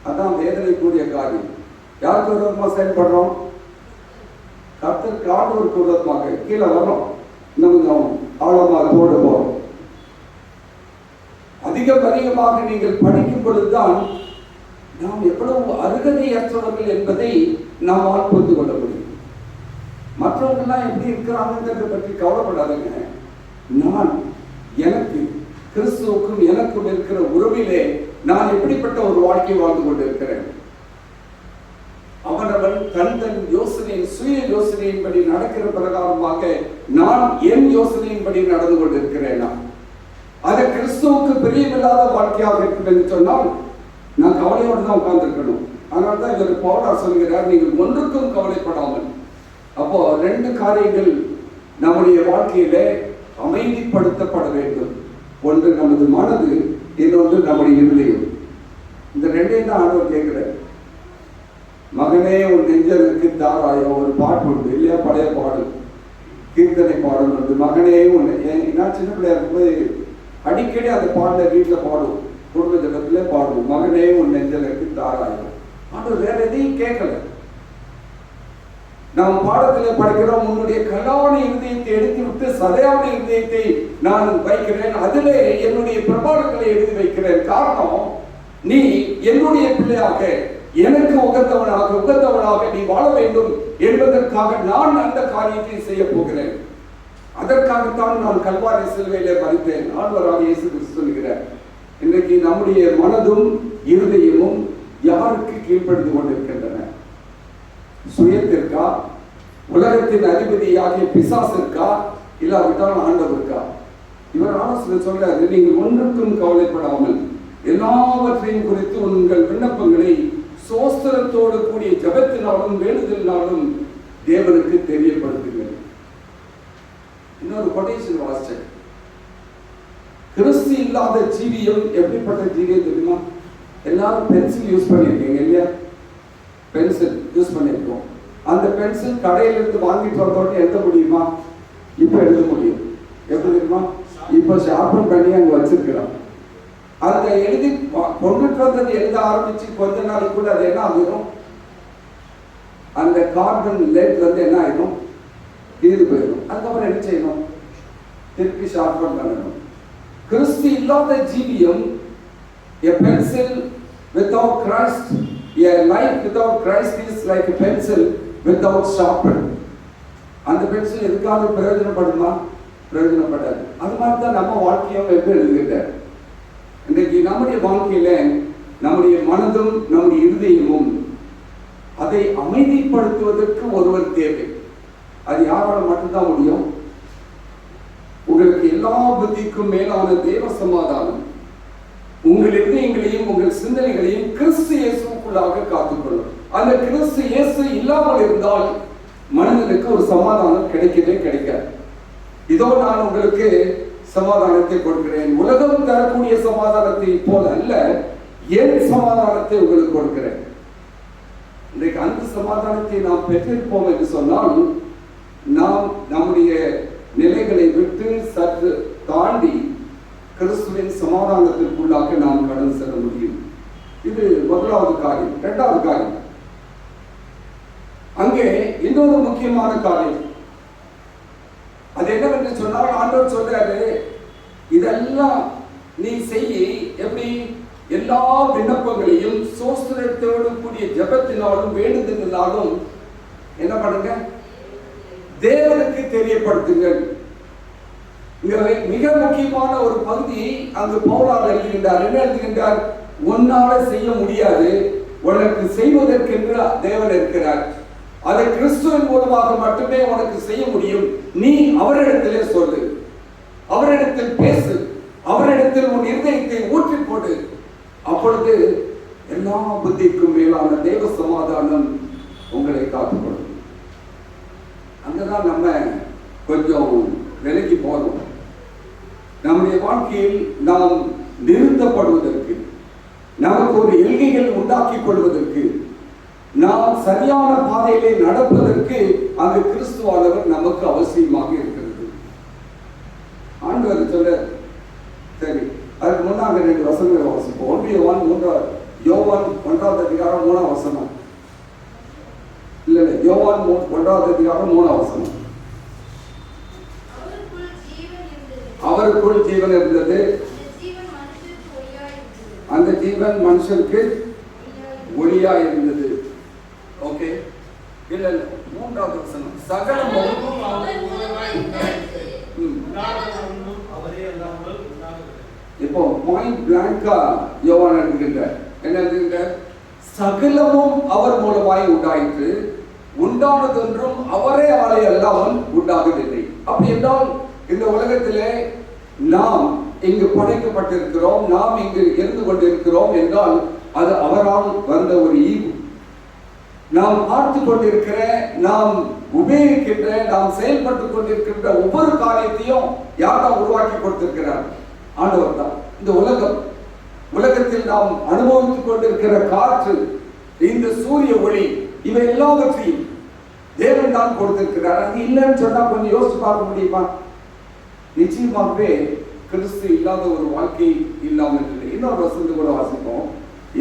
அதான் வேதனைக்குரிய காரியம். யாருக்கு விரோதமாக செயல்படுறோம்? கர்த்தருக்கு ஆண்டவருக்கு விரோதமாக. கீழே வரோம், இன்னும் கொஞ்சம் ஆழமாக போட போறோம். அதிகமாக நீங்கள் படிக்கும் பொழுதுதான் நாம் எவ்வளவு அருகதையற்றவர்கள் என்பதை நாம் புரிந்து கொள்ள முடியும். மற்றவங்கெல்லாம் எப்படி இருக்கிறாங்கிறத பற்றி கவலைப்படாதீங்க. நான் எனக்கு கிறிஸ்துவுக்கும் எனக்கும் இருக்கிற உறவிலே நான் எப்படிப்பட்ட ஒரு வாழ்க்கை வாழ்ந்து கொண்டிருக்கிறேன். அவனவன் தன் யோசனையின் சுய யோசனையின்படி நடக்கிற பிரகாரமாக நான் என் யோசனையின்படி நடந்து கொண்டிருக்கிறேன். அது கிறிஸ்துவுக்கு பிரியமில்லாத வாழ்க்கையாக இருக்கும் என்று சொன்னால் நான் கவலையோடு தான் உட்கார்ந்துருக்கணும். அதனால தான் இவர் பவுலார் சொல்கிறார், நீங்கள் ஒன்றுக்கும் கவலைப்படாமல். அப்போ 2 காரியங்கள் நம்முடைய வாழ்க்கையிலே அமைதிப்படுத்தப்பட வேண்டும். ஒன்று நமது மனது, இன்னொன்று நம்முடைய இருதயம். இந்த 2ஐயும் தான் ஆண்டவர் கேட்கிறார். மகனே உன் நெஞ்சருக்கு தாராயம் ஒரு பாட்டு உண்டு இல்லையா? பழைய பாடல், கீர்த்தனை பாடல் வந்து மகனே உன்னை. நான் சின்ன பிள்ளையா இருக்கும்போது அடிக்கடி அந்த பாடலை வீட்டில் பாடுவோம், குடும்ப ஜபத்திலே பாடுவோம். மகனே உன் நெஞ்சலுக்கு தாராயம். ஆண்டவர் வேற எதையும் கேட்கல. நாம் பாடத்தில் படிக்கிறோம், உன்னுடைய கல்லான இருதயத்தை எடுத்து விட்டு சதையான இருதயத்தை நான் வைக்கிறேன், அதிலே என்னுடைய பிரபாடங்களை எழுதி வைக்கிறேன். காரணம், நீ என்னுடைய பிள்ளையாக எனக்கு உகந்தவனாக நீ வாழ வேண்டும் என்பதற்காக நான் அந்த காரியத்தை செய்ய போகிறேன். அதற்காகத்தான் நான் கல்வாரி சிலுவையிலே மரித்தேன். ஆண்டவராகிய இயேசு கிறிஸ்து சொல்கிறார். இன்றைக்கு நம்முடைய மனதும் இருதயமும் யாருக்கு கீழ்ப்படிந்து கொண்டிருக்கின்றன? சுயத்திற்கா, உலகத்தின் அதிபதியாகிய பிசாசிற்கா, இல்லாவிட்டால் ஆண்டவருக்கா? இவர் ஆலோசனை சொல்றாரு, நீங்கள் ஒன்றுக்கும் கவலைப்படாமல் எல்லாவற்றையும் குறித்து உங்கள் விண்ணப்பங்களை சோஸ்திரத்தோடு கூடிய ஜபத்தினாலும் வேண்டுதலினாலும் தேவனுக்கு தெரியப்படுத்துங்கள். இன்னொரு கொட்டேஷன் வாசிச்சேன். கிறிஸ்து இல்லாத ஜீவியம் எப்படிப்பட்ட ஜீவியம் தெரியுமா? எல்லாரும் பென்சில் யூஸ் பண்ணியிருக்கீங்க இல்லையா? பென்சில் யூஸ் பண்ணியிருக்கோம். அந்த பென்சில் கடையிலிருந்து வாங்கிட்டு வந்தோடனே எழுத முடியுமா? இப்போ எழுத முடியும். எப்படி தெரியுமா? இப்போ ஷார்பன் பண்ணி அங்கே வச்சிருக்கிறோம். அந்த எழுதி கொண்டுட்டு வந்தது எழுத ஆரம்பிச்சு கொஞ்ச நாளைக்குள்ள அது என்ன ஆகிடும்? அந்த கார்பன் லேட் வந்து என்ன ஆகிடும்? தீர்ந்து போயிடும். அதுக்கப்புறம் என்ன செய்யணும்? திருப்பி ஷார்பன் பண்ணணும். கிறிஸ்து இல்லாத ஜீவியம், a pencil without Christ, a life without Christ is like a pencil without sharpen. அந்த பென்சில் எதுக்காக பிரயோஜனப்படுமா? பிரயோஜனப்படாது. அது மாதிரி தான் நம்ம வாழ்க்கையும் எப்படி எழுதுகிட்டார். இன்றைக்கு நம்முடைய வாழ்க்கையில நம்முடைய மனதும் நம்முடைய இருதயமும் அதை அமைதிப்படுத்துவதற்கு ஒருவர் தேவை. அது யாரால மட்டும்தான் முடியும்? உங்களுக்கு எல்லா புத்திக்கும் மேலான தேவ சமாதானம் உங்கள் இதயங்களையும் உங்கள் சிந்தனைகளையும் கிறிஸ்து இயேசுக்குள்ளாக காத்துக்கொள்ளும். அந்த கிறிஸ்து இயேசு இல்லாமல் இருந்தால் மனிதனுக்கு ஒரு சமாதானம் கிடைக்கவே கிடைக்காது. இதோ நான் உங்களுக்கு சமாதானத்தை கொடுக்கிறேன், உலகம் தரக்கூடிய சமாதானத்தை போல அல்ல, என் சமாதானத்தை உங்களுக்கு கொடுக்கிறேன். இன்றைக்கு அந்த சமாதானத்தை நாம் பெற்றிருப்போம் என்று சொன்னால் நாம் நம்முடைய நிலைகளை விட்டு சற்று தாண்டி கிறிஸ்துவின் சமாதானத்திற்குள்ளாக நாம் கடந்து செல்ல முடியும். இது முதலாவது காரியம். இரண்டாவது காரியம், அங்கே இன்னொரு முக்கியமான காரியம். அது என்னவென்று சொன்னால், ஆண்டவர் சொல்றாரு, இதெல்லாம் நீ செய்ய எப்படி, எல்லா விண்ணப்பங்களையும் சோஸ்திரத்தோடு கூடிய ஜெபத்தினாலும் வேண்டுதலினாலும் என்ன பண்ணுங்க, தேவனுக்கு தெரியப்படுத்துங்கள். மிக முக்கியமான ஒரு பகுதி அங்கு பவுலார் எழுதுகின்றார். என்ன எழுதுகின்றார்? உன்னால செய்ய முடியாது, உனக்கு செய்வதற்கென்று தேவன் இருக்கிறார். அதை கிறிஸ்துவின் மூலமாக மட்டுமே உனக்கு செய்ய முடியும். நீ அவரிடத்திலே சொல்லு, அவரிடத்தில் பேசு, அவரிடத்தில் உன் இருதயத்தை ஊற்றி போடு. அப்பொழுது எல்லா புத்திக்கும் மேலான தேவ சமாதானம் உங்களை காத்துக்கொள்ளும். அங்கதான் நம்ம கொஞ்சம் விலகி போறோம். நம்முடைய வாழ்க்கையில் நாம் நிறுத்தப்படுவதற்கு, நமக்கு ஒரு எல்கைகள் உண்டாக்கிக் கொள்வதற்கு, நாம் சரியான பாதையிலே நடப்பதற்கு அங்கு கிறிஸ்துவானவர் நமக்கு அவசியமாக இருக்கிறது. ஆண்டவர் சொல்ல, சரி, அதுக்கு முன்னாங்க 2 வசனங்களை வாசிப்போம். யோவான் 1ஆம் அதிகாரம் 3ஆம் வசனம். இல்ல, யோவான் 1ஆம் அதிகாரம் 3ஆம் வசனம். அவருக்குள் ஜீவன் இருந்தது, அந்த ஜீவன் மனுஷனுக்கு ஒளியா இருந்தது. ஓகே, இல்ல 3ஆவது வசனம். சகலமும் இப்போ பாயிண்ட் பிளாங்கா யோவான் எழுதுகின்றார். என்ன எழுதுகின்றார்? சகலமும் அவர் மூலமாய் உண்டாயிற்று, உண்டானதொன்றும் அவரே ஆளை அல்லாமல் உண்டாகவில்லை. அப்படி என்றால் இந்த உலகத்திலே நாம் இங்கு படைக்கப்பட்டிருக்கிறோம், நாம் இங்கு இருந்து கொண்டிருக்கிறோம் என்றால் அது அவரால் வந்த ஒரு ஈவு. நாம் பார்த்து கொண்டிருக்கிற, நாம் உபயோகிக்கின்ற, நாம் செயல்பட்டுக் கொண்டிருக்கின்ற ஒவ்வொரு காரியத்தையும் யார் தான் உருவாக்கி கொடுத்திருக்கிறார்? ஆண்டவர் தான். இந்த உலகத்தில் நாம் அனுபவித்துக் கொண்டிருக்கிற காற்று, இந்த சூரிய ஒளி, இவை எல்லாவற்றையும் தேவன் தான் கொடுத்திருக்கிறார். அது இல்லைன்னு சொன்னா கொஞ்சம் யோசிச்சு பார்க்க முடியுமா? நிச்சயமாகவே கிறிஸ்து இல்லாத ஒரு வாழ்க்கை இல்லாமல் இல்லை. இன்னொரு வசனத்தை கூட வாசிப்போம்.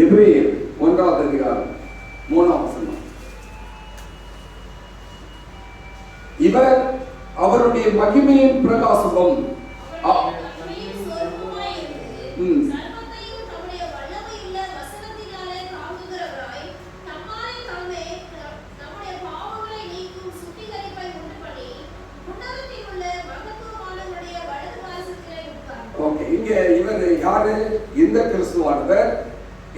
எபிரேயர் 1ஆம் அதிகாரம் 3ஆம் வசனம். இவர் அவருடைய மகிமையின் பிரகாசமும் இங்க இவர் யாரு? இந்த கிறிஸ்துவானவர்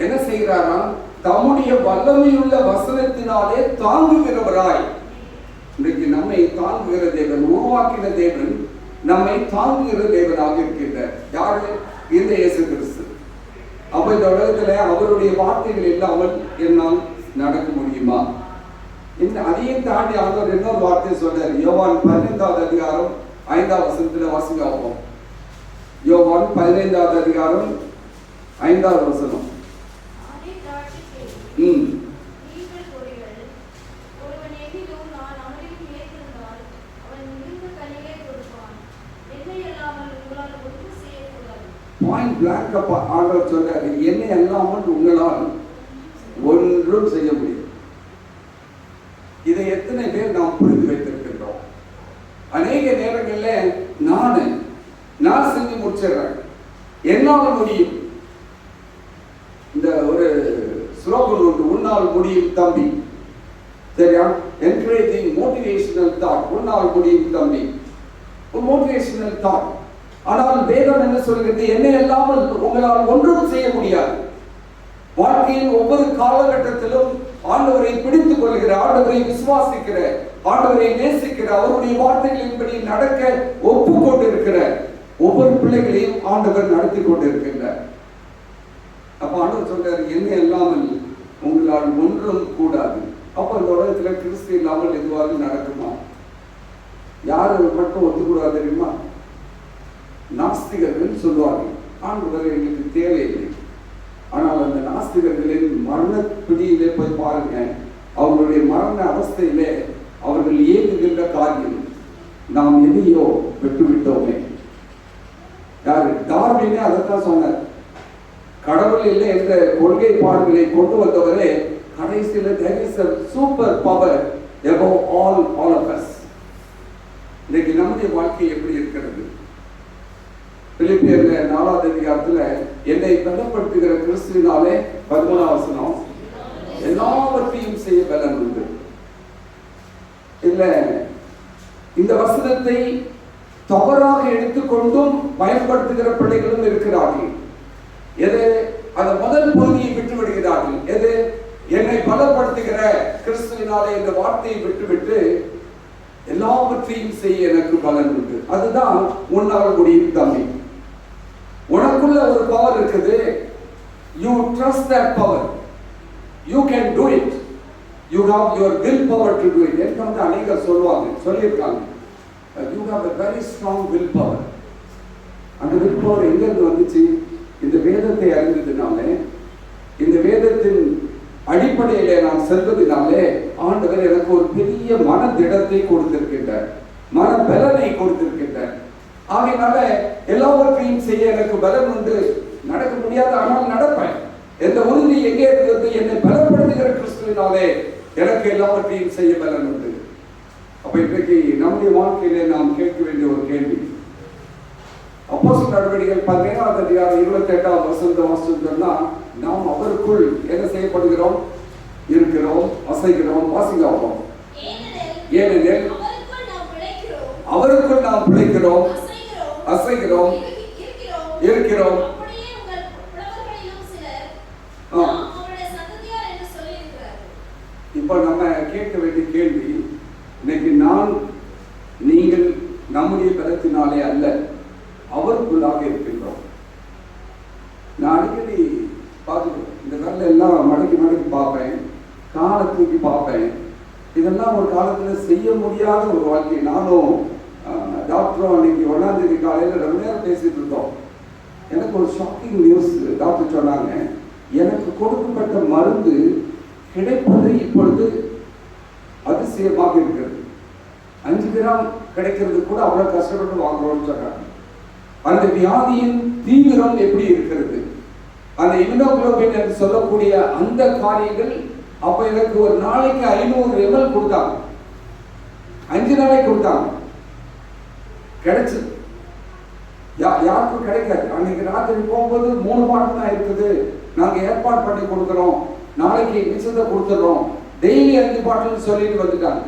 என்ன செய்கிறாரா? தம்முடைய வல்லமையுள்ள வசனத்தினாலே தாங்குகிறவராய், இன்றைக்கு நம்மை தாங்குகிற தேவன், உருவாக்கின தேவன் நம்மை தாங்குகிற தேவனாக இருக்கின்றார். யாரு? இந்த இயேசு கிறிஸ்து. அப்ப இந்த உலகத்துல அவருடைய வார்த்தைகள் இல்லாமல் என்னால் நடக்க முடியுமா? இந்த அதையும் தாண்டி ஆண்டவர் இன்னொரு வார்த்தையை சொல்றார். யோவான் 15ஆம் அதிகாரம் 5ஆம் வசனத்துல வாசிங்க ஆகும். யோவான் 15ஆம் அதிகாரம் 5ஆம் வசனம். பாயிண்ட் பிளாங்க் ஆண்டவர் சொல்றாரு, என்னை அல்லாமல் உங்களால் ஒன்றும் செய்ய முடியும். இதை எத்தனை பேர் நாம் புரிந்து வைத்திருக்கின்றோம்? அநேக நேரங்களில் நான் செஞ்சு முடிச்சிடுறேன், என்னால முடியும். இந்த ஒரு ஸ்லோகன் உண்டு, உன்னால் முடியும் தம்பி. சரியா? Encouraging motivational thought. உன்னால் முடியும் தம்பி, ஒரு மோட்டிவேஷனல் தாட். ஆனால் வேதம் என்ன சொல்கிறது? என்னை இல்லாமல் உங்களால் ஒன்றும் செய்ய முடியாது. வாழ்க்கையில் ஒவ்வொரு காலகட்டத்திலும் ஆண்டவரை பிடித்துக் கொள்கிற, ஆண்டவரை விசுவாசிக்கிற, ஆண்டவரை நேசிக்கிற, அவருடைய வார்த்தைகளின்படி நடக்க ஒப்பு கொண்டிருக்கிற ஒவ்வொரு பிள்ளைகளையும் ஆண்டவர் நடத்தி கொண்டிருக்கின்றார். அப்ப ஆண்டவர் சொல்றாரு, என்னை இல்லாமல் உங்களால் ஒன்றும் கூடாது. அப்ப இந்த உலகத்துல கிறிஸ்து இல்லாமல் எதுவாக நடக்குமா? யாரு மட்டும் ஒத்துக்கூடாது தெரியுமா? நாஸ்திகர்கள் சொல்வார்கள், ஆண்டவர் எங்களுக்கு தேவையில்லை. ஆனால் அந்த நாஸ்திகர்களின் மரண பிடியிலே போய் பாருங்க, அவர்களுடைய மரண அவஸ்தையிலே அவர்கள் இயங்குகின்ற காரியம், நாம் எதையோ விட்டுவிட்டோமே. யாரு? டார்வினே அதைத்தான் சொன்னார். கடவுள் இல்லை என்ற கொள்கை பாடுகளை கொண்டு வந்தவரே கடைசியில் there is a super power above all of us. இன்னைக்கு நம்முடைய வாழ்க்கை எப்படி இருக்கிறது? பிலிப்பியர் 4வது அதிகாரத்துல என்னை பலப்படுத்துகிற கிறிஸ்துவினாலே 13வது வசனம், எல்லாவற்றையும் செய்ய பலன் உண்டு. இல்ல இந்த வசனத்தை தவறாக எடுத்துக்கொண்டும் பயன்படுத்துகிற பிள்ளைகளும் இருக்கிறார்கள். எது? அந்த முதல் பகுதியை விட்டு விடுகிறார்கள். எது? என்னை பலப்படுத்துகிற கிறிஸ்துவினாலே இந்த வார்த்தையை விட்டுவிட்டு எல்லாவற்றையும் செய்ய எனக்கு பலன் உண்டு. அதுதான் உன்னால் முடியும் தம்பி. உனக்குள்ள ஒரு பவர் இருக்குது. You trust that power. You can do it. You have your will power to do it. எனக்கு வந்து அநேகர் சொல்லியிருக்காங்க, you have a very strong will power. அந்த will power எங்கிருந்து வந்துச்சு? இந்த வேதத்தை அறிந்ததினாலே, இந்த வேதத்தின் அடிப்படையிலே நான் செல்வதனாலே ஆண்டவர் எனக்கு ஒரு பெரிய மன திடத்தை கொடுத்திருக்கின்றார், மன பலனை கொடுத்திருக்கின்றார். ஆகையினால எல்லாவற்றையும் செய்ய எனக்கு பலம் உண்டு. நடக்க முடியாது, ஆனால் நடப்பேன். எந்த உறுதி எங்கே இருக்கிறது? என்னை பலப்படுத்துகிற கிறிஸ்துவினாலே எனக்கு எல்லாவற்றையும் செய்ய பலன் உண்டு. அப்ப இன்றைக்கு நம்முடைய வாழ்க்கையிலே நாம் கேட்க வேண்டிய ஒரு கேள்வி, அப்போஸ்தலர் நடவடிக்கைகள் 17வது அதிகாரம் 28வது வசனத்தை நாம் அவருக்குள் என்ன செய்யப்படுகிறோம்? இருக்கிறோம், அசைகிறோம். வாசிக்கிறோம். ஏனெனில் அவருக்குள் நாம் பிழைக்கிறோம், அசைகிறோம், இருக்கிறோம். இப்ப நம்ம கேட்க வேண்டிய கேள்வி, இன்னைக்கு நீங்கள் நம்முடைய பலத்தினாலே அல்ல, அவருக்குள்ளாக இருக்கின்றோம். நான் அடிக்கடி பார்த்துக்கிறேன், இந்த காலில் எல்லாம் மடக்கி பார்ப்பேன், காலை தூக்கி பார்ப்பேன். இதெல்லாம் ஒரு காலத்தில் செய்ய முடியாத ஒரு வாழ்க்கை. நானும் டாக்டரும் அன்னைக்கு 1ஆம் தேதி காலையில் ரொம்ப நேரம் பேசிட்டு இருந்தோம். எனக்கு ஒரு ஷாக்கிங் நியூஸ் டாக்டர் சொன்னாங்க, எனக்கு கொடுக்கப்பட்ட மருந்து கிடைப்பது இப்பொழுது அதிசயமாக இருக்கிறது. 5 கிராம் கிடைக்கிறது கூட அவ்வளவு கஷ்டப்பட்டு வாங்குறோம்னு சொன்னாங்க. அந்த வியாதியின் தீவிரம் எப்படி இருக்கிறது, அந்த இம்யூனோகுளோபின் என்று சொல்லக்கூடிய அந்த காரியங்கள். அப்ப எனக்கு ஒரு நாளைக்கு 500 ml கொடுத்தாங்க, 5 நாளைக்கு கொடுத்தாங்க. கிடைச்சது யாருக்கும் கிடைக்காது. அன்னைக்கு ராத்திரி போகும்போது 3 பாட்டில் தான் இருக்குது, நாங்க ஏற்பாடு பண்ணி கொடுக்குறோம், நாளைக்கு மிச்சத்தை கொடுத்துடுறோம், டெய்லி 5 பாட்டில் சொல்லிட்டு வந்துட்டாங்க.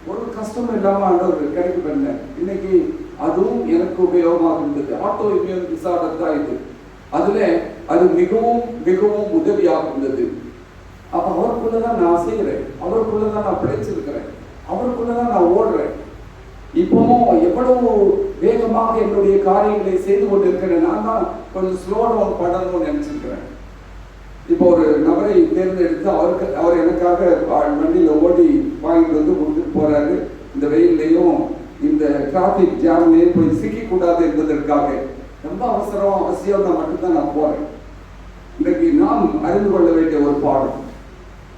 ஒரு கஷ்டம் இல்லாம ஆண்டவர் கிடைக்க பண்ண. இன்னைக்கு அதுவும் எனக்கு உபயோகமாக இருந்தது. ஆட்டோ இம்யூன் டிசார்டர் தான் இது. அதுல அது மிகவும் மிகவும் உதவியாக இருந்தது. அப்ப அவருக்குள்ளதான் நான் செய்யறேன், அவருக்குள்ளதான் நான் பிழைச்சிருக்கிறேன், அவருக்குள்ளதான் நான் ஓடுறேன். இப்பவும் எவ்வளவு வேகமாக என்னுடைய காரியங்களை செய்து கொண்டிருக்கிறேன். நான் தான் கொஞ்சம் ஸ்லோ டவுன் பண்ணணும்னு நினைச்சிருக்கிறேன். இப்போ ஒரு நபரை தேர்ந்தெடுத்து அவர் எனக்காக வண்டியில ஓடி வாங்கிட்டு வந்து கொடுத்துட்டு போறாரு. இந்த வெயிலையும் இந்த டிராபிக் ஜாம்லேயும் போய் சிக்கக்கூடாது என்பதற்காக ரொம்ப அவசியம் தான் மட்டும்தான் நான் போறேன். இன்றைக்கு நாம் அறிந்து கொள்ள வேண்டிய ஒரு பாடம்,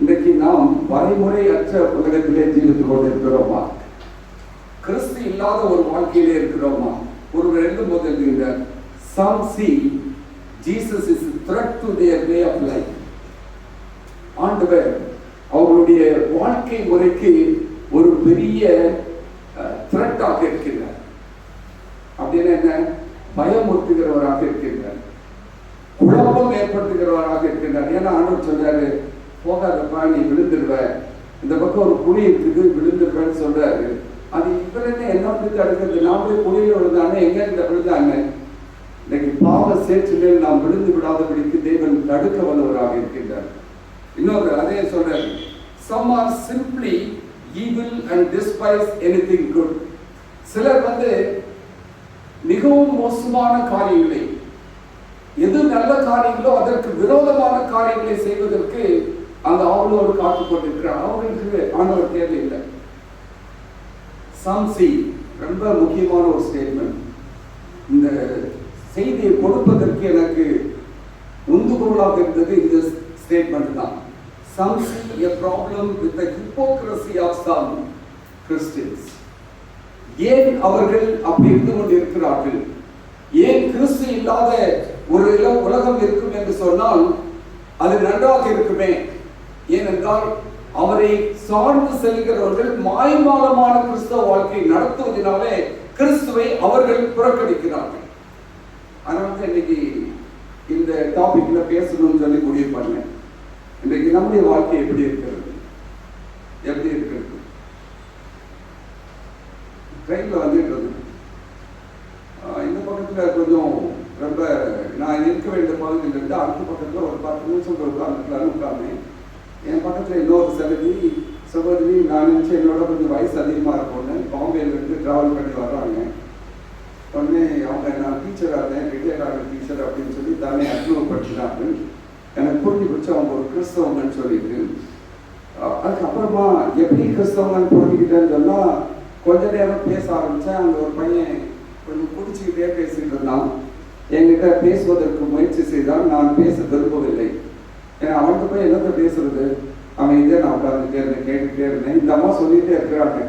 இன்றைக்கு நாம் வரைமுறை அற்ற உலகத்திலே ஜீவித்துக் கொண்டு இருக்கிறோமா? கிறிஸ்து இல்லாத ஒரு வாழ்க்கையிலே இருக்கிறோமா? ஒருவர் எழுதும்போது எழுதுகின்றார், some see Jesus is a threat to their way of life. ஆண்டவர் அவருடைய வாழ்க்கை முறைக்கு ஒரு பெரிய த்ரெட்டாக இருக்கின்றார். அப்படின்னா என்ன? பயமுறுத்துகிறவராக இருக்கின்றார், குழப்பம் ஏற்படுத்துகிறவராக இருக்கின்றார். ஏன்னா ஆண்டவர் சொல்றாரு, போகாதப்பா நீ விழுந்துடுவ, இந்த பக்கம் ஒரு குழி இருக்குது விழுந்துடுவேன்னு சொல்றாரு. அது இவர் என்ன வந்து தடுக்கிறது? நான் போய் குழியில விழுந்தானே, எங்க இந்த விழுந்தாங்க? இன்னைக்கு பாவ சேற்றிலே நாம் விழுந்து விடாதபடிக்கு தேவன் தடுக்க வல்லவராக இருக்கின்றார். இன்னொரு அதே சொல்றாரு, some are simply evil and despise anything good. சிலர் மிகவும் மோசமான காரியங்களை, எது நல்ல காரியங்களோ அதற்கு விரோதமான காரியங்களை செய்வதற்கு அந்த ஆவலோடு காத்துக் கொண்டிருக்கிறார். அவர்களுக்கு ஆண்டவர் தேவையில்லை. some see, ரொம்ப முக்கியமான ஒரு ஸ்டேட்மெண்ட். இந்த செய்தியை கொடுப்பதற்கு எனக்கு உந்துகோலாக இருந்தது இந்த ஸ்டேட்மெண்ட் தான். Some see a problem with the hypocrisy of some Christians. ஏன் அவர்கள் அப்படி இருந்து கொண்டிருக்கிறார்கள்? ஏன் கிறிஸ்து இல்லாத ஒரு உலகம் இருக்கும் என்று சொன்னால் அது நன்றாக இருக்குமே. ஏனென்றால் அவரை சார்ந்து செல்கிறவர்கள் மாய்மாலமான கிறிஸ்தவ வாழ்க்கை நடத்துவதனாலே கிறிஸ்துவை அவர்கள் புறக்கணிக்கிறார்கள். அதனால இன்னைக்கு இந்த டாபிக்ல பேசணும்னு சொல்லி முடிவு பண்ணேன். இன்றைக்கு நம்முடைய வாழ்க்கை எப்படி இருக்கிறது? ட்ரெயின்ல வந்துட்டு இந்த பக்கத்துல கொஞ்சம் ரொம்ப நான் இருக்க வேண்டிய பகுதியில் இருந்து அடுத்த பக்கத்துல ஒரு 10 நிமிஷம் உட்கார்ந்தேன். என் பக்கத்துல இன்னொரு சகோதரி நான் நினைச்சு என்னோட கொஞ்சம் வயசு அதிகமா இருக்கும்னு பாம்பேல இருந்து டிராவல் பண்ணி வர்றாங்க. உடனே அவங்க நான் டீச்சராக இருந்தேன், ரிட்டையர்ட் ஆகிற டீச்சர் அப்படின்னு சொல்லி தானே அறிமுகப்படுத்தினாங்க. எனக்கு புரிஞ்சு போச்சு அவங்க ஒரு கிறிஸ்தவங்கன்னு சொல்லிட்டு. அதுக்கப்புறமா எப்படி கிறிஸ்தவங்கன்னு புரிஞ்சுக்கிட்டேன்னு சொன்னா கொஞ்ச நேரம் பேச ஆரம்பிச்சேன். அங்கே ஒரு பையன் கொஞ்சம் பிடிச்சிக்கிட்டே பேசிட்டு இருந்தான். என்கிட்ட பேசுவதற்கு முயற்சி செய்தால் நான் பேச விரும்பவில்லை. ஏன்னா அவன்கிட்ட போய் என்னத்தை பேசுறது, அவன் இதே நான் உட்காந்துட்டே இருந்தேன், கேட்டுக்கிட்டே இருந்தேன். இந்த அம்மா சொல்லிகிட்டே இருக்கிறாங்க,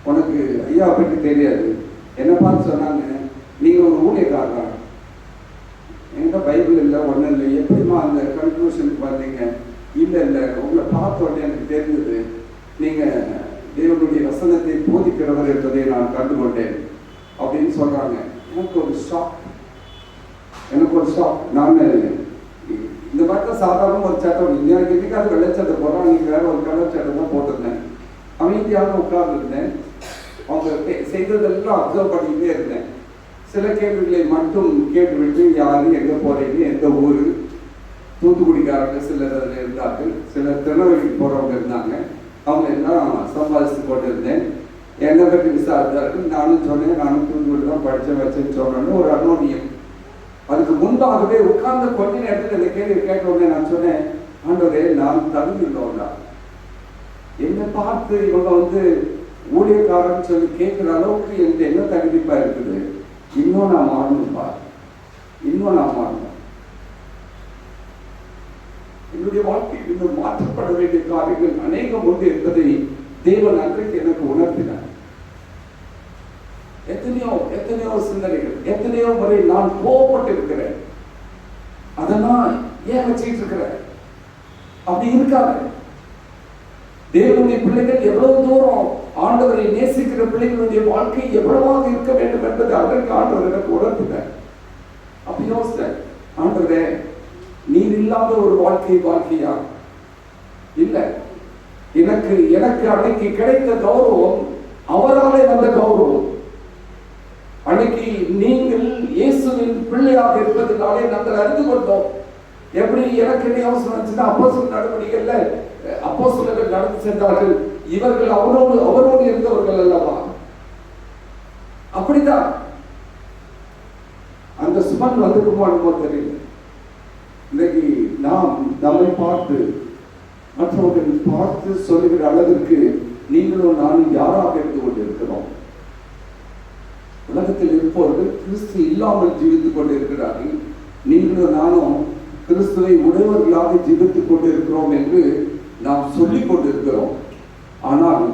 உனக்கு ஐயா பற்றி தெரியாது. என்ன பார்த்து சொன்னாங்க, நீங்கள் ஒரு ஊழியக்காரா? என்கிட்ட பைபிள் இல்லை, ஒன்றும் இல்லை. எப்படிமா அந்த கன்க்ளூஷனுக்கு வந்தீங்க? இல்லை உங்களை பார்த்த உடனே எனக்கு தெரிஞ்சது நீங்கள் தேவனுடைய வசனத்தை போதிக்கிறவர் என்பதை நான் கண்டுகொண்டேன் அப்படின்னு சொல்கிறாங்க. எனக்கு ஒரு ஷாக். நான் இந்த மாதிரி சாதாரண ஒரு சட்டம், இன்னைக்கு அது வெள்ளச்சட்டை போடுறோம், அன்றைக்கி வேற ஒரு கலர் சட்டை தான் போட்டிருந்தேன். அமைதியாக உட்கார்ந்துருந்தேன். அவங்க செய்ததெல்லாம் அப்சர்வ் பண்ணிக்கிட்டே இருந்தேன். சில கேள்விகளை மட்டும் கேட்டுவிட்டு, யாரு, எங்கே போகிறீங்க, எந்த ஊர், தூத்துக்குடிக்காரங்க சிலர் அதில் இருந்தார்கள், சிலர் திருநெல்வேலிக்கு போகிறவங்க இருந்தாங்க. அவங்க எல்லாம் சம்பாதிச்சு கொண்டு இருந்தேன். என்னை பற்றி விசாரித்தார்கள். நானும் சொன்னேன், நானும் தூத்துக்குடி தான் படித்தேன் வச்சேன்னு சொன்னோன்னு ஒரு அனோனியம். அதுக்கு முன்பாகவே உட்கார்ந்த கொஞ்ச நேரத்தில் இந்த கேள்வி கேட்ட உடனே நான் சொன்னேன், ஆண்டவரே நான் தகுதியுள்ளவனா? என்னை பார்த்து இவங்க ஊழியக்காரன்னு சொல்லி கேட்குற அளவுக்கு எனக்கு என்ன தகுதிப்பா இருக்குது? இன்னும் நான் மாறணும்பா, இன்னும் நான் மாறணும். என்னுடைய வாழ்க்கையில் இன்னும் மாற்றப்பட வேண்டிய காரியங்கள் அநேகம் உண்டு என்பதை தேவன் அன்றைக்கு எனக்கு உணர்த்தினார். எத்தனையோ சிந்தனைகள், எத்தனையோ முறை நான் கோபப்பட்டு இருக்கிறேன். அதெல்லாம் ஏன் வச்சுட்டு இருக்கிறேன்? அப்படி இருக்காது. தேவனுடைய பிள்ளைகள் எவ்வளவு தூரம் ஆண்டவரை நேசிக்கிற பிள்ளைகளுடைய வாழ்க்கை எவ்வளவாக இருக்க வேண்டும் என்பதை அதற்கு ஆண்டவர் எனக்கு உணர்த்தினார். அப்படி யோசித்தேன், ஆண்டவரே நீர் இல்லாத ஒரு வாழ்க்கையா? இல்லை, எனக்கு அன்னைக்கு கிடைத்த கௌரவம் அவராலே வந்த கௌரவம். அன்னைக்கு நீங்கள் இயேசுவின் பிள்ளையாக இருப்பதனாலே நாங்கள் அறிந்து கொண்டோம். எப்படி எனக்கு என்ன அவசரம் இருந்துச்சுன்னா, அப்போஸ்தலர் நடவடிக்கைகள்ல அப்போஸ்தலர்கள் நடந்து சென்றார்கள். இவர்கள் அவரோடு இருந்தவர்கள் அல்லவா? அப்படிதான் அந்த சுமன் வந்துக்குமோ தெரியல. இன்னைக்கு நாம் நம்மை பார்த்து மற்றவர்கள் பார்த்து சொல்லுகிற அளவிற்கு நீங்களும் நானும் யாராக இருந்து கொண்டிருக்கிறோம்? உலகத்தில் இருப்பவர்கள் கிறிஸ்து இல்லாமல் ஜீவித்துக் கொண்டிருக்கிறார்கள். நீங்களும் நானும் கிறிஸ்துவை உடையவர்களாக ஜீவித்துக் கொண்டிருக்கிறோம் என்று நாம் சொல்லிக் கொண்டிருக்கிறோம். ஆனால்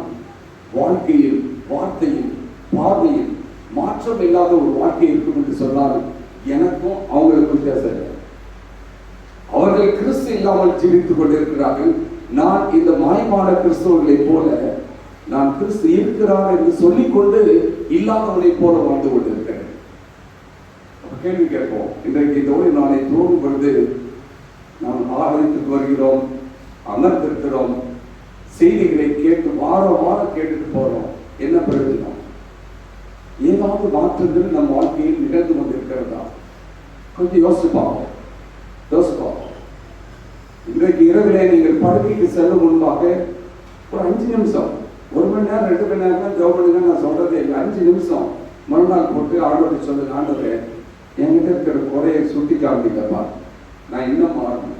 வாழ்க்கையில், வார்த்தையில், பார்வையில் மாற்றம் இல்லாத ஒரு வாழ்க்கை இருக்கும் என்று சொன்னால் எனக்கும் அவங்களுக்கும் வித்தியாசம் இல்லை. அவர்கள் கிறிஸ்து இல்லாமல் ஜீவித்துக் கொண்டிருக்கிறார்கள். நான் இந்த மாயமான கிறிஸ்தவர்களை போல நான் கிறிஸ்து இருக்கிறார் என்று சொல்லிக்கொண்டு இல்லாதவனை போல வாழ்ந்து கொண்டிருக்கிறேன். கேள்வி கேட்போம். இன்றைக்கு இதோடு நாளை தோறும் பொழுது நாம் ஆலயத்துக்கு வருகிறோம், அமர்ந்திருக்கிறோம், செய்திகளை கேட்டு வாரம் கேட்டுட்டு போறோம். என்ன பிரயோஜனம்? ஏதாவது மாற்றங்கள் நம் வாழ்க்கையில் நிகழ்ந்து கொண்டிருக்கிறதா? கொஞ்சம் யோசிப்பாங்க. இன்றைக்கு இரவிலே நீங்கள் படுக்கைக்கு செல்லும் முன்பாக ஒரு 5 நிமிஷம், 1 மணி நேரம் 2 மணி நேரம் தான் ஜெபம் பண்ணுங்க நான் சொல்றதே இல்லை. 5 நிமிஷம் மறுநாள் போட்டு ஆண்டவரை சொல்லுங்க, ஆண்டவரே என்கிட்ட இருக்கிற குறையை சுட்டி காமிக்கப்பா, நான் இன்னும் மாறணும்.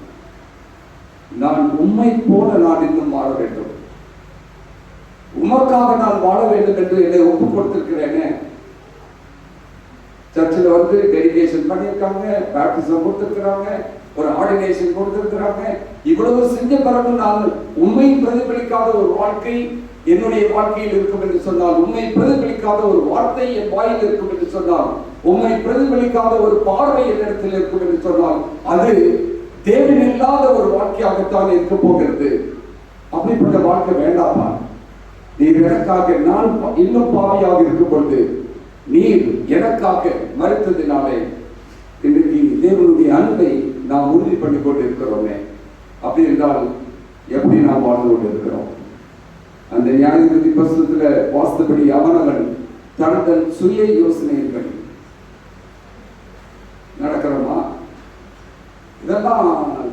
நான் உம்மை போல நான் இன்னும் மாற வேண்டும். உமக்காக நான் வாழ வேண்டும் என்று என்னை ஒப்பு கொடுத்திருக்கிறேனே. சர்ச்சில் டெடிகேஷன் பண்ணியிருக்காங்க, பேப்டிசம் கொடுத்திருக்கிறாங்க, ஒரு ஆர்டினேஷன் கொடுத்திருக்கிறாங்க. இவ்வளவு செஞ்ச பிறகு நான் உண்மை பிரதிபலிக்காத ஒரு வாழ்க்கை என்னுடைய வாழ்க்கையில் இருக்கும் என்று சொன்னால், உண்மை பிரதிபலிக்காத ஒரு வார்த்தை என் வாயில் இருக்கும் என்று சொன்னால், உம்மை பிரதிபலிக்காத ஒரு பார்வை என்னிடத்தில் இருக்கும் என்று சொன்னால் அது தேவன் இல்லாத ஒரு வாழ்க்கையாகத்தான் இருக்க போகிறது. அப்படிப்பட்ட வாழ்க்கை வேண்டாமா? நீர் எனக்காக, நான் இன்னும் பாவியாக இருக்கும் பொழுது நீர் எனக்காக மறுத்ததினாலே இன்றைக்கு தேவனுடைய அன்பை நாம் உறுதி பண்ணி கொண்டு இருக்கிறோமே. அப்படி என்றால் எப்படி நாம் வாழ்ந்து கொண்டு இருக்கிறோம்? அந்த நியாயாதிபதி புத்தகத்துல வாசித்தபடி அவனவன் தன் சுய யோசனைகள் நடக்கிறோமா? இதெல்லாம்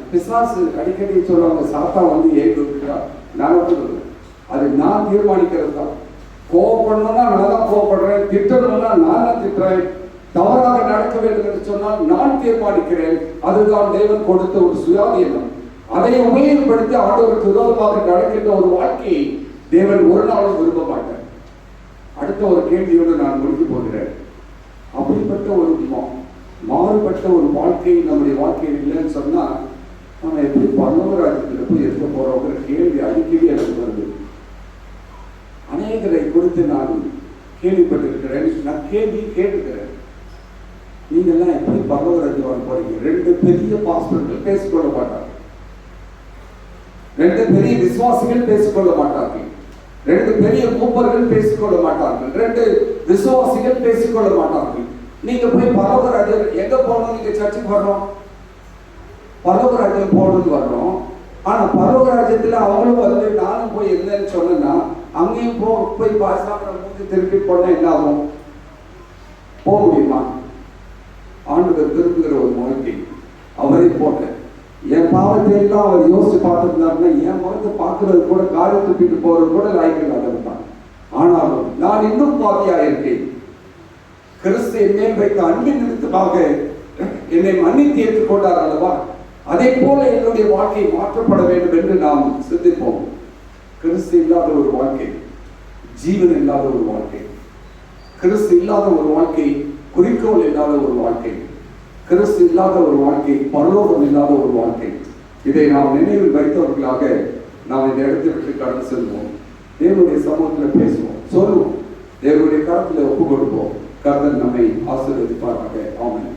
பிசாசு அடிக்கடி சொல்லுவாங்க, சாத்தா வந்து ஏற்று நான் அது நான் தீர்மானிக்கிறது தான். கோவப்படணும்னா நான் தான் கோவப்படுறேன், திட்டணும்னா நான் தான் திட்டுறேன், தவறாக நடக்க வேண்டும் என்று சொன்னால் நான் தீர்மானிக்கிறேன். அதுதான் தேவன் கொடுத்த ஒரு சுயாதீனம். அதை உபயோகப்படுத்தி ஆண்டவருக்கு விரோதமாக நடக்கின்ற ஒரு வாழ்க்கையை தேவன் ஒரு நாளும் விரும்ப மாட்டார். அடுத்த ஒரு கேள்வியோடு நான் முடிக்க போகிறேன். அப்படிப்பட்ட ஒரு மாறுபட்ட ஒரு வாழ்க்கை நம்முடைய வாழ்க்கையில் இல்லைன்னு சொன்னா நம்ம எப்படி பரலோகராஜ்யத்தில் போய் இருக்க போறோங்கிற கேள்வி அடிக்கடி எனக்கு வருது. அநேகரை குறித்து நான் கேள்விப்பட்டிருக்கிறேன், நான் கேள்வி கேட்டுக்கிறேன். நீங்கெல்லாம் எப்படி பரலோகராஜ்யம் போறீங்க? 2 பெரிய பாஸ்டர்கள் பேசிக்கொள்ள மாட்டார்கள், 2 பெரிய விசுவாசிகள் பேசிக்கொள்ள மாட்டார்கள், 2 பெரிய மூப்பர்கள் பேசிக்கொள்ள மாட்டார்கள், 2 விசுவாசிகள் பேசிக்கொள்ள மாட்டார்கள். நீங்க போய் பரலோகராஜ்யம் எங்க போகணும்? நீங்க சர்ச்சுக்கு வர்றோம், பரலோகராஜ்யம் போகணும்னு வர்றோம். ஆனா பரலோகராஜ்யத்துல அவங்களும் வந்து நானும் போய் இருந்தேன்னு சொன்னா அங்கேயும் போய் பாசாம திருப்பி போனா என்ன ஆகும்? போக முடியுமா? ஆண்டவர் திரும்புகிற ஒரு வாழ்க்கை அவரை போட்ட என் பாவத்தை எல்லாம் அவர் யோசிச்சு பார்த்துருந்தாருன்னா என் முகத்தை பார்க்கறது கூட, காலை துப்பிட்டு போறது கூட லாய்க்கு தான். ஆனாலும் நான் இன்னும் பாவியா இருக்கேன். கிறிஸ்து என் மேல் வைத்த அன்பின் நிமித்தமாக என்னை மன்னித்து ஏற்றுக்கொண்டார் அல்லவா? அதே போல என்னுடைய வாழ்க்கை மாற்றப்பட வேண்டும் என்று நாம் சிந்திப்போம். கிறிஸ்து இல்லாத ஒரு வாழ்க்கை ஜீவன் இல்லாத ஒரு வாழ்க்கை, கிறிஸ்து இல்லாத ஒரு வாழ்க்கை குறிக்கோள் இல்லாத ஒரு வாழ்க்கை, கிறிஸ்து இல்லாத ஒரு வாழ்க்கை பரலோகம் இல்லாத ஒரு வாழ்க்கை. இதை நாம் நினைவில் வைத்தவர்களாக நாம் இந்த இடத்தை விட்டு கடந்து செல்வோம். தேவனுடைய சமூகத்தில் பேசுவோம், சொல்லுவோம், தேவனுடைய கரத்தில் ஒப்பு கொடுப்போம். கர்த்தர் நம்மை ஆசீர்வதிப்பாராக. ஆமென்.